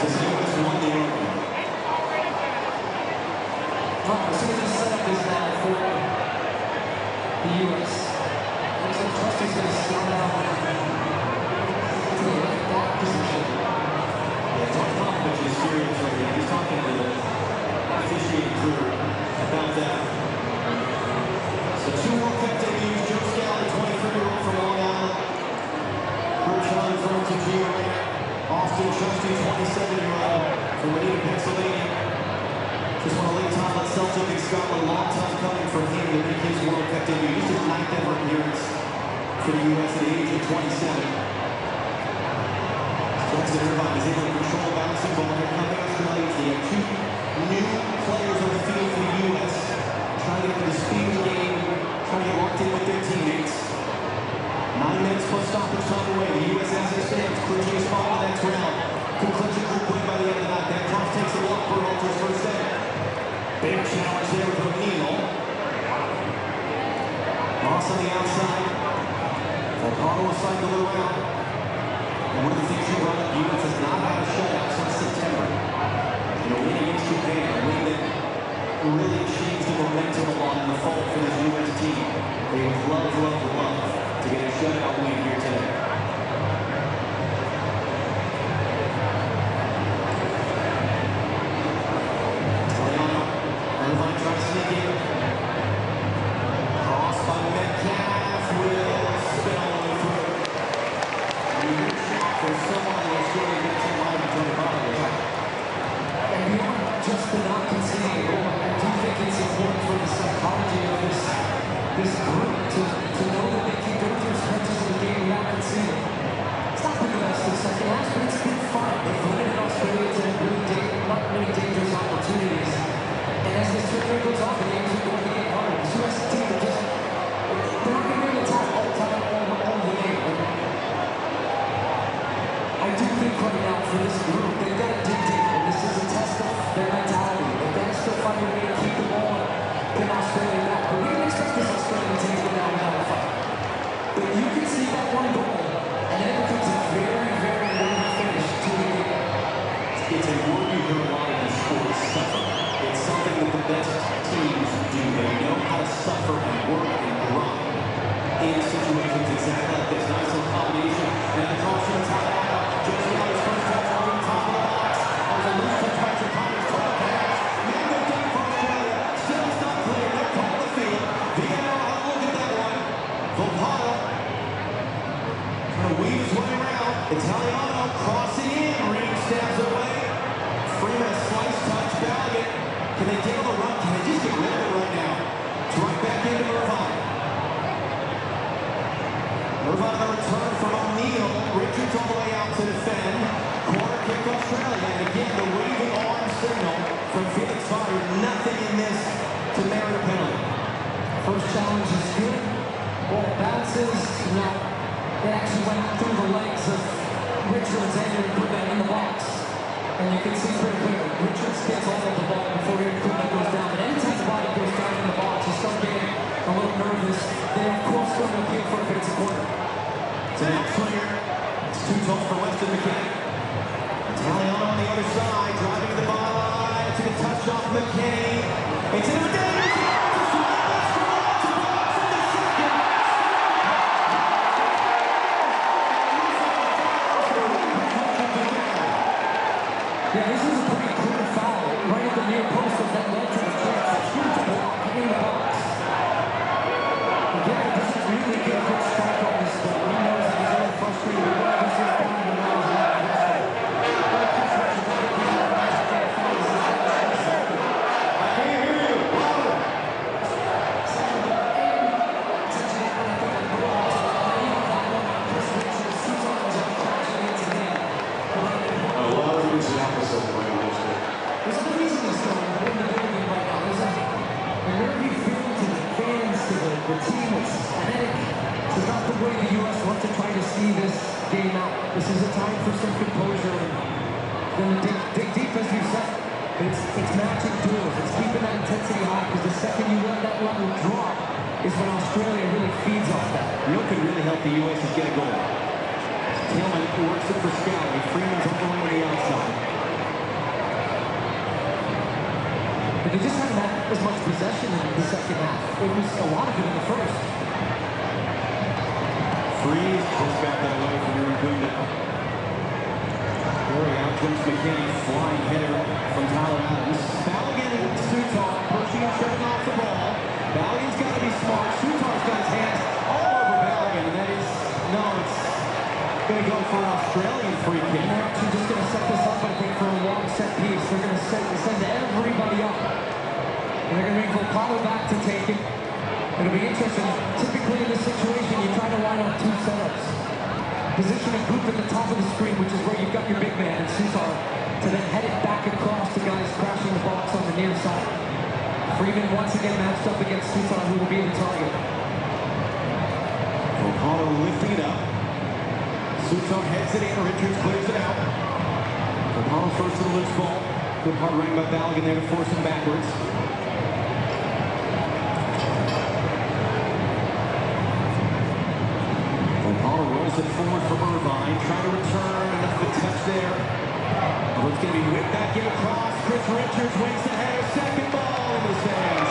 [SPEAKER 2] Says the U.S. won the argument.
[SPEAKER 1] Right, so the setup is now for the U.S. Looks like Trusty's going to start out to the left back position.
[SPEAKER 2] Yeah, Tom Popovich is serious right now. He's talking to the officiating crew about that. So 2 World Cup debuts. Joe Scally, 23-year-old from Long Island. Kershaw from Virginia. Austin Trusty, 27-year-old from Medina, Pennsylvania. Just want to lay time on Celtic in Scotland. Long time coming for him to make his World Cup debut. He's his 9th ever appearance for the U.S. at the age of 27. Jackson Irvine is able to control a bouncing ball. Here coming Australians. They have 2 new players on the field for the U.S. Trying to get to the speed of the game, trying to get locked in with their teammates. 9 minutes plus stoppage time away. The U.S. as it stands, clinching a spot in the next round. Could clinch a group win by the end of the night. That cross takes a look for Walter's first set. Big challenge there with O'Neal. Ross on the outside. Volcano will cycle around. And one of the things you brought up, the U.S. has not had a shutout since September. And a win against Japan, a win that really changed the momentum along in the fall for this U.S. team. They would love to get a shutout win here today. Irvine tries to sneak in. Cross by Metcalf will spin all the way through. For someone who is really going to line up on the bottom.
[SPEAKER 1] And beyond just the not conceding a goal, I do think it's important for the psychology of this group to know that they can go through stretches of the game without conceding. It's not been the best in the second half, but it's been fun. They've limited Australia to not many dangerous opportunities. And as this trip goes on, the games are going to get harder. The U.S. team are just, they're not going to be able to attack all the time, all the game. I do think right now for this group, they've got to dig deep, and this is a test of their mentality. They've got to still find a way to keep the ball in Australia back. But we didn't expect this Australian team to go down without a fight. But you can see that one goal, and then it becomes a very, very worthy finish to the game.
[SPEAKER 2] It's a word you hear a lot in this sport, suffer. It's something that the best teams do. They know how to suffer and work and grind in situations exactly like this. Nice little combination, and the cross to the top. Just now, his first touch on the top of the box. There's a loose touch by Japan. Can they deal the run? Can they just get rid of it right now? It's right back into Irvine. Irvine on the return from O'Neal. Richards all the way out to defend. Corner kick Australia. And again, the waving arm signal from Felix Fodder. Nothing in this to merit a penalty.
[SPEAKER 1] First challenge is good. Ball bounces. No. It actually went through the legs of Richards and put that in the box. And you can see pretty clearly, Richards gets all of the ball before he goes down. But anytime his body goes down in the box, you start getting a little nervous. They of course going to appeal for it, but it's a corner.
[SPEAKER 2] It's an outswinger. It's too tall for Weston McKennie. Italiano on the other side, driving to the ball line. It's a good touch off McKennie. It's in the dangerous.
[SPEAKER 1] Yeah, this is a pretty clear foul right at the near post of that led to the chance. A huge block in the box. Again, this is really get a good strike on this ball. He knows that he's a little frustrated with what this is down and now he's not
[SPEAKER 4] I can't hear you. Louder. It's the opposite of the way it is.
[SPEAKER 1] There's a reason he's going in the building right now. There's a nervy feel to the fans, to the team. It's kinetic. This is not the way the U.S. want to try to see this game out. This is a time for some composure. And then dig deep, as you said. It's matching duels. It's keeping that intensity high, because the second you let that level drop is when Australia really feeds off that.
[SPEAKER 2] You know what could really help the U.S. is get a goal. Tillman works it for Scally. Freeman's all the way on the outside.
[SPEAKER 1] But they just haven't had as much possession in the second half. It was a lot of it in the first.
[SPEAKER 2] Freeze just got that away from Irukunda. Very out comes McKennie. Flying header from Tyler Adams. Balogun and Sutar pushing and shoving off the ball. Balogun's got to be smart. Sutar's got his hands all over Balogun, and that is, no, it's going to go for an Australian free kick.
[SPEAKER 1] And they're actually just going to set this up, I think, for a long set piece. They're going to send everybody up. And they're going to bring Volpato back to take it. It'll be interesting. Typically in this situation, you try to line up two setups. Position a group at the top of the screen, which is where you've got your big man and Sutar, to then head it back across to guys crashing the box on the near side. Freeman once again matched up against Sutar, who will be the target.
[SPEAKER 2] Volpato lifting it up. Sutar heads it in, Richards clears it out. Volpato first to the loose ball. Good hard running by Balogun there to force him backwards. Volpato rolls it forward for Irvine, trying to return, and a good touch there. Oh, it's going to be whipped back in across. Chris Richards wins the header, second ball in his hands.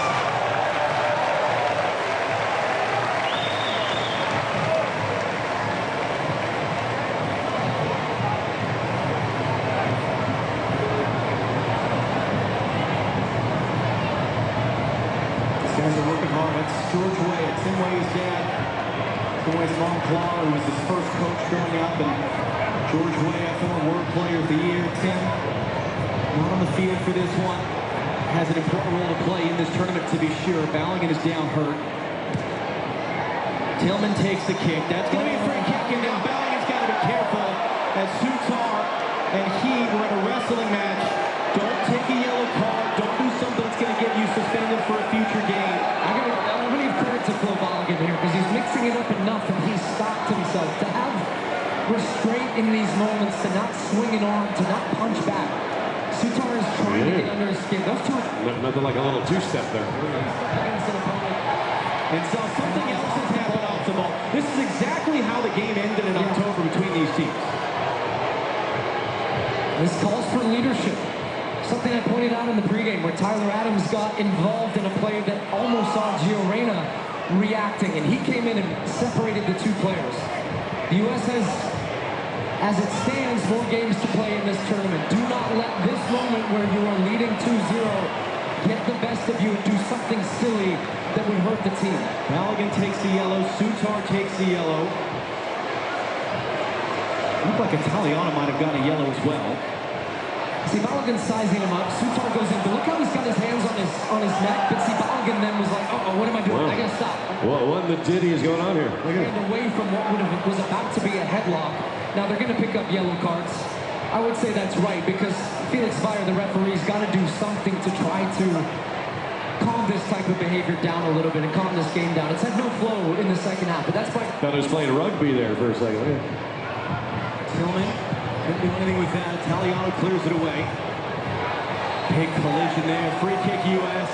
[SPEAKER 2] Guys are working hard. That's George Way. It's Tim Way's dad. Tim Way's mom, Clara, who was his first coach growing up. And George Way, a former World Player of the Year. Tim, not on the field for this one. Has an important role to play in this tournament, to be sure. Balogun is down hurt. Tillman takes the kick. That's going to be a free kick. And now Balogun's got to be careful as Sutar and he were in a wrestling match. Don't take a yellow card. Don't do something that's going to get you suspended for a future game.
[SPEAKER 1] I'm going to give credit to Flo Balogun here, because he's mixing it up enough and he's stopped himself. To have restraint in these moments, to not swing an arm, to not punch back. Sutar is trying to get under his skin. Those two...
[SPEAKER 6] Nothing like a little two-step there.
[SPEAKER 2] And so something else has happened off the ball. This is exactly how the game ended in October between these teams.
[SPEAKER 1] This calls for leadership. Something I pointed out in the pregame, where Tyler Adams got involved in a play that almost saw Gio Reyna reacting, and he came in and separated the two players. The U.S. has, as it stands, more games to play in this tournament. Do not let this moment where you are leading 2-0 get the best of you and do something silly that would hurt the team.
[SPEAKER 2] Balogun takes the yellow. Sutar takes the yellow. Looked like Italiano might have gotten a yellow as well.
[SPEAKER 1] See, Balogun's sizing him up. Sutar goes in, but look how he's got his hands on his neck, but see, Balogun then was like, uh-oh, what am I doing? I gotta stop.
[SPEAKER 4] Well, what in the ditty is going on here? Look at
[SPEAKER 1] And away from what was about to be a headlock. Now they're gonna pick up yellow cards. I would say that's right, because Felix Fire, the referee's got to do something to try to calm this type of behavior down a little bit and calm this game down. It's had no flow in the second half, but that's why...
[SPEAKER 4] Thought he was playing rugby there for a second.
[SPEAKER 2] Tillman couldn't do anything with that. Italiano clears it away. Big collision there. Free kick, U.S.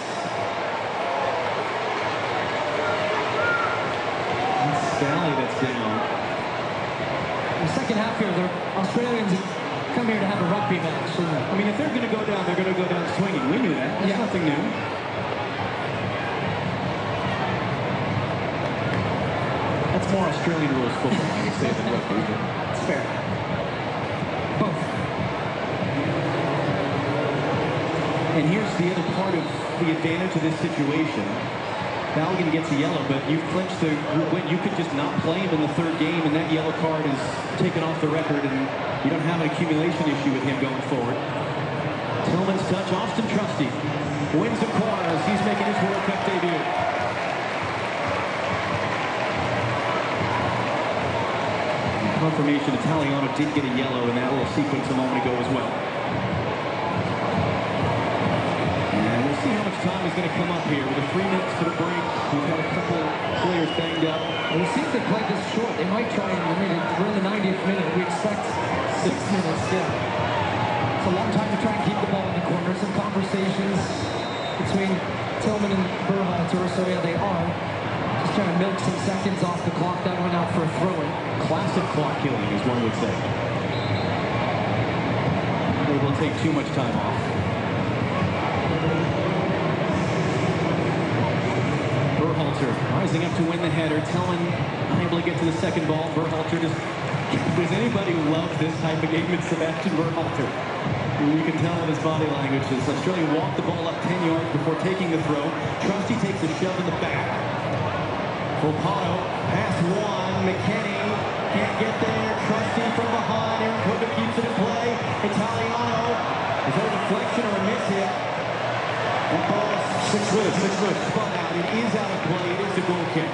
[SPEAKER 2] It's Scally that's down.
[SPEAKER 1] In the second half here, the Australians come here to have a rugby match.
[SPEAKER 2] I mean, if they're going to go down, they're going to go down swinging. We knew that. That's nothing new. That's more Australian rules football, I would say, than rugby.
[SPEAKER 1] It's fair. Both.
[SPEAKER 2] And here's the other part of the advantage of this situation. Balogun gets a yellow, but you've clinched the win. You could just not play him in the third game, and that yellow card is taken off the record, and you don't have an accumulation issue with him going forward. Tillman's touch, Austin Trusty wins the corner as he's making his World Cup debut. And confirmation, Italiano did get a yellow in that little sequence a moment ago as well. See how much time is going to come up here with the 3 minutes to the break. We've got a couple players banged up.
[SPEAKER 1] Well, it seems they played this short. They might try and we're in the 90th minute. We expect 6 minutes. Yeah, it's a long time to try and keep the ball in the corner. Some conversations between Tillman and Berhalter. So yeah, they are just trying to milk some seconds off the clock. That went out for a throw-in.
[SPEAKER 2] Classic clock killing, as one would say. They will take too much time off. Berhalter rising up to win the header. Tillman unable to get to the second ball. Berhalter just... If there's anybody who loves this type of game, it's Sebastian Berhalter. You can tell in his body language. As Australia walked the ball up 10 yards before taking the throw. Trusty takes a shove in the back. Volpato, pass one. McKenny can't get there. Trusty from behind. Aaron Cook keeps it in play. Italiano. Is there a deflection or a miss hit? That ball is
[SPEAKER 4] 6 minutes, 6 minutes.
[SPEAKER 2] spun out. It is out of play. It is a goal kick.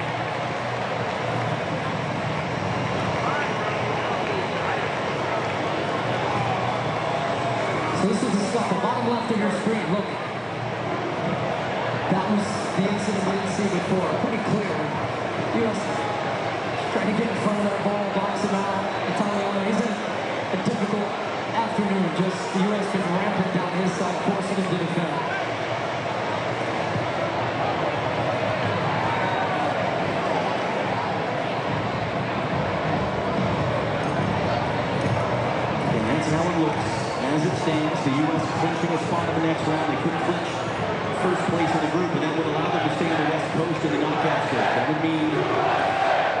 [SPEAKER 1] So this is the stuff, the bottom left of your screen. Look, that was the incident we didn't see before. Pretty clear. U.S. trying to get in front of that ball, box him out. Italiano, he's in a difficult afternoon. Just the U.S. been rampant down his side, forcing him to defend.
[SPEAKER 2] And that's how it looks. As it stands, the U.S. clinching a spot in the next round. They couldn't clinch first place in the group, and that would allow them to stay on the West Coast in the knockout stage. That would mean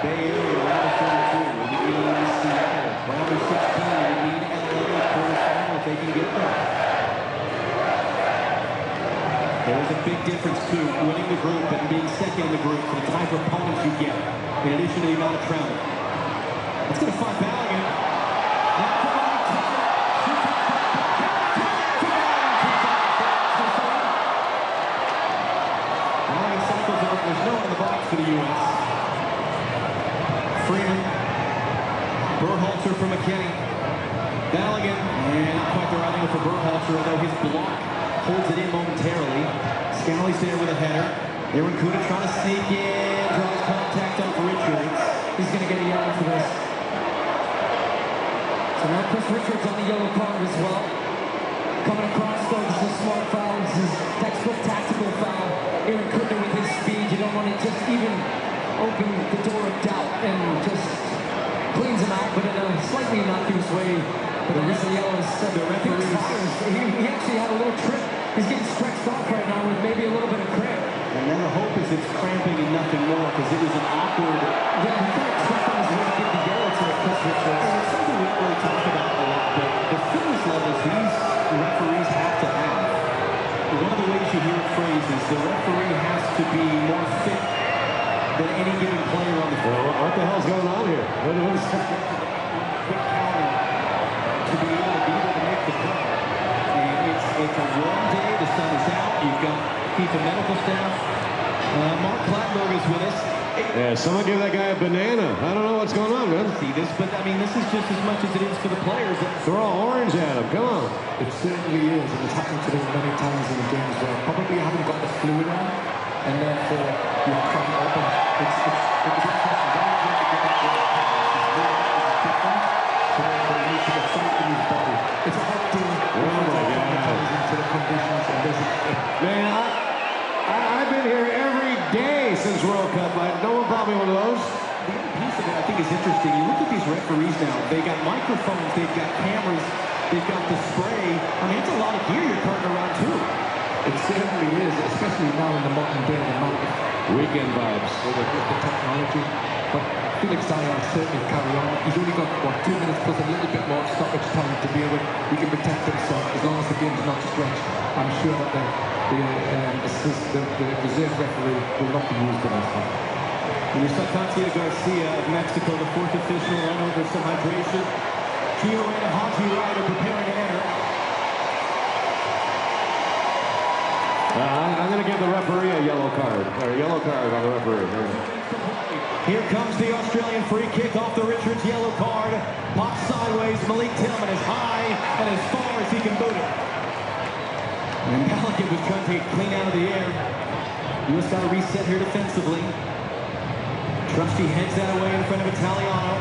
[SPEAKER 2] Bay Area, round of 32. It would mean Seattle, round of 16. It would mean LA, quarterfinal, if they can get there. There is a big difference, too, winning the group and being second in the group for the type of opponents you get, in addition to the amount of travel. It's going to find Balogun. There's no one in the box for the U.S. Freeman. Berhalter for McKenny. Balogun. And not quite the right angle for Berhalter, although his block holds it in momentarily. Scally's there with a header. Aaron Kuda trying to sneak in. Draws contact off Richards.
[SPEAKER 1] He's going to get a yellow for this. So now Chris Richards on the yellow card as well. Coming across, though, this is a smart foul. This is textbook tactical foul. Aaron Kuda with his speed. You don't want to just even open the door of doubt and just cleans him out, but in a slightly innocuous way. But the reason yellow is the referee. He actually had a little trip. He's getting stretched off right now with maybe a little bit of cramp.
[SPEAKER 2] And then the hope is it's cramping and nothing more, because it was an awkward...
[SPEAKER 1] Yeah, he thought Chris on his way to give the yellow to Chris Richards.
[SPEAKER 2] And it's something we don't really talk about a lot, but the fitness levels these referees have to have. One of the ways you hear it phrased is the referee has to be more fit than any given player on the field.
[SPEAKER 4] What the hell's going on here? What is
[SPEAKER 2] quick counter to be able to make the play. And it's a warm day, the sun is out, you've got FIFA medical staff. Mark Plattenberg is with us.
[SPEAKER 4] Yeah, someone give that guy a banana. I don't know what's going on, man.
[SPEAKER 2] See this, but I mean, this is just as much as it is for the players.
[SPEAKER 4] Throw orange at him. Come on.
[SPEAKER 5] It certainly is, and it's happened to them many times in the games where probably haven't got the fluid on, and therefore you're trying to open. It's interesting. It's a hot deal. Into the conditions, and
[SPEAKER 4] man, I've been here every day since World Cup. No one brought me one of those.
[SPEAKER 2] The other piece of it I think is interesting. You look at these referees now. They got microphones. They've got cameras. They've got the spray. I mean, it's a lot of gear you're carting around too.
[SPEAKER 5] It certainly is, especially now in the modern day, the amount of
[SPEAKER 4] weekend vibes
[SPEAKER 5] with the technology. But Felix Zayar certainly carry on. He's only got, 2 minutes plus a little bit more stoppage time to deal with. He can protect himself as long as the game's not stretched. I'm sure that the reserve referee will not be used in this one.
[SPEAKER 2] And you saw Katia Garcia of Mexico, the fourth official, run over some hydration. Gio and Haji Ryder preparing to enter.
[SPEAKER 4] I'm going to give the referee a yellow card. Or a yellow card on the referee.
[SPEAKER 2] Here comes the Australian free kick off the Richards yellow card. Pops sideways. Malik Tillman is high and as far as he can boot it. And Pelican was trying to get clean out of the air. U.S. got to reset here defensively. Trusty heads that away in front of Italiano.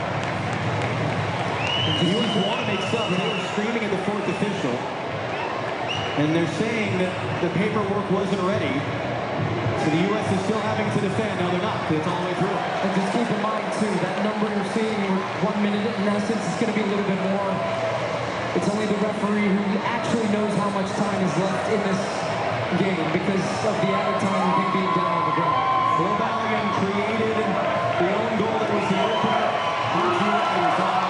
[SPEAKER 2] The U.S. want to make subs. They were screaming at the fourth official. And they're saying that the paperwork wasn't ready. So the U.S. is still having to defend. No, they're not, because it's all the way through.
[SPEAKER 1] And just keep in mind, too, that number you're seeing, 1 minute, in essence, is going to be a little bit more. It's only the referee who actually knows how much time is left in this game because of the added time of him being down on the ground.
[SPEAKER 2] Will Balogun created the own goal that was the opener. Haji Ryder's on.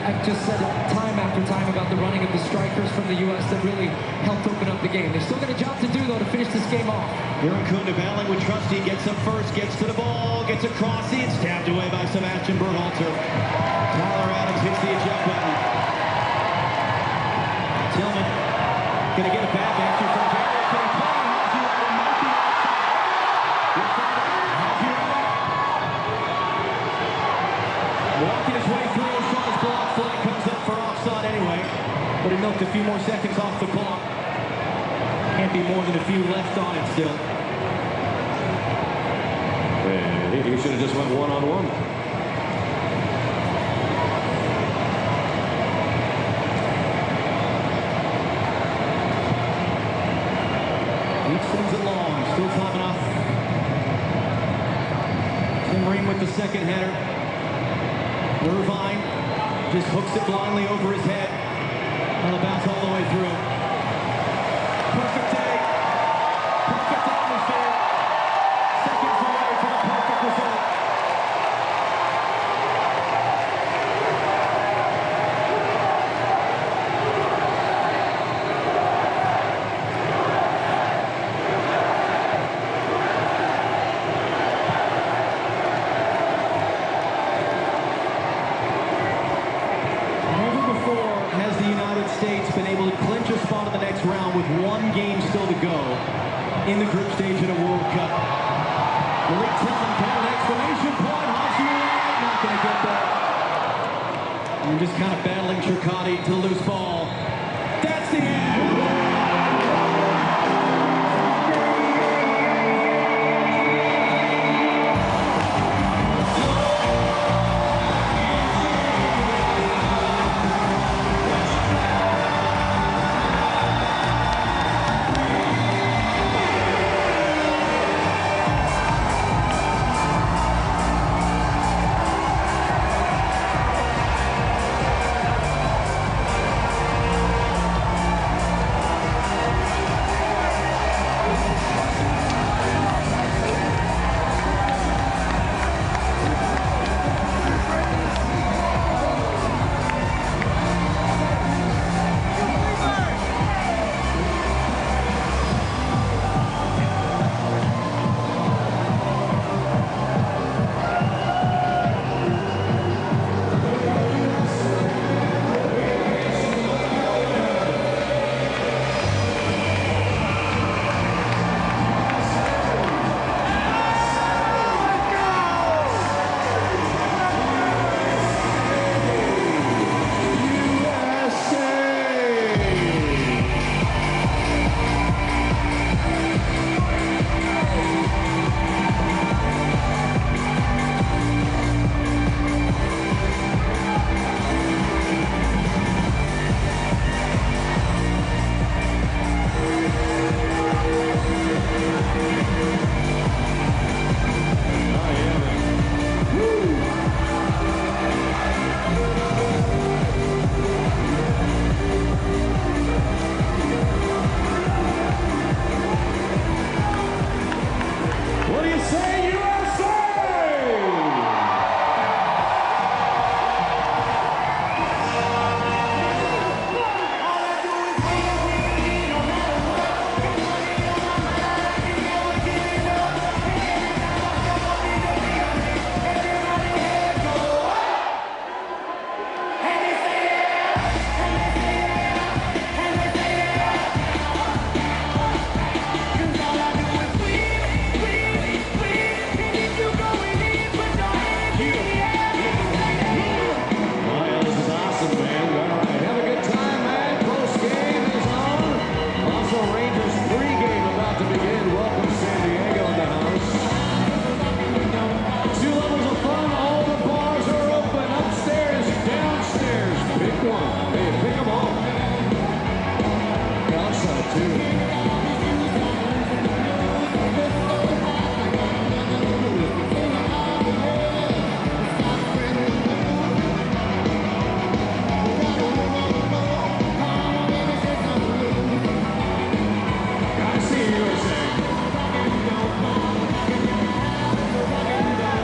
[SPEAKER 1] I've just said it time after time about the running of the strikers from the U.S. that really helped open up the game. They've still got a job to do, though, to finish this game off.
[SPEAKER 2] Here in Kunda battling with Trusty, gets up first, gets to the ball, gets across, it's stabbed away by Sebastian Berhalter. Tyler Adams hits the eject button. Tillman gonna get it back after from Garrett. Can he play? Haji Ryder might be Haji Ryder walking his way through. Block flag comes up for offside anyway, but he milked a few more seconds off the clock. Can't be more than a few left on it still.
[SPEAKER 4] Man, he should have just went one-on-one.
[SPEAKER 2] He sends it long, still time enough. Tim Ream with the second header. Irvine just hooks it blindly over his head. And it'll bounce all the way through. Perfect day. Perfect atmosphere. Seconds away from a perfect result. Been able to clinch a spot in the next round with one game still to go in the group stage in a World Cup. Malik Tillman got an exclamation point. Haji Ryder not going to get that. And just kind of battling Chircotti to the loose ball. That's the end.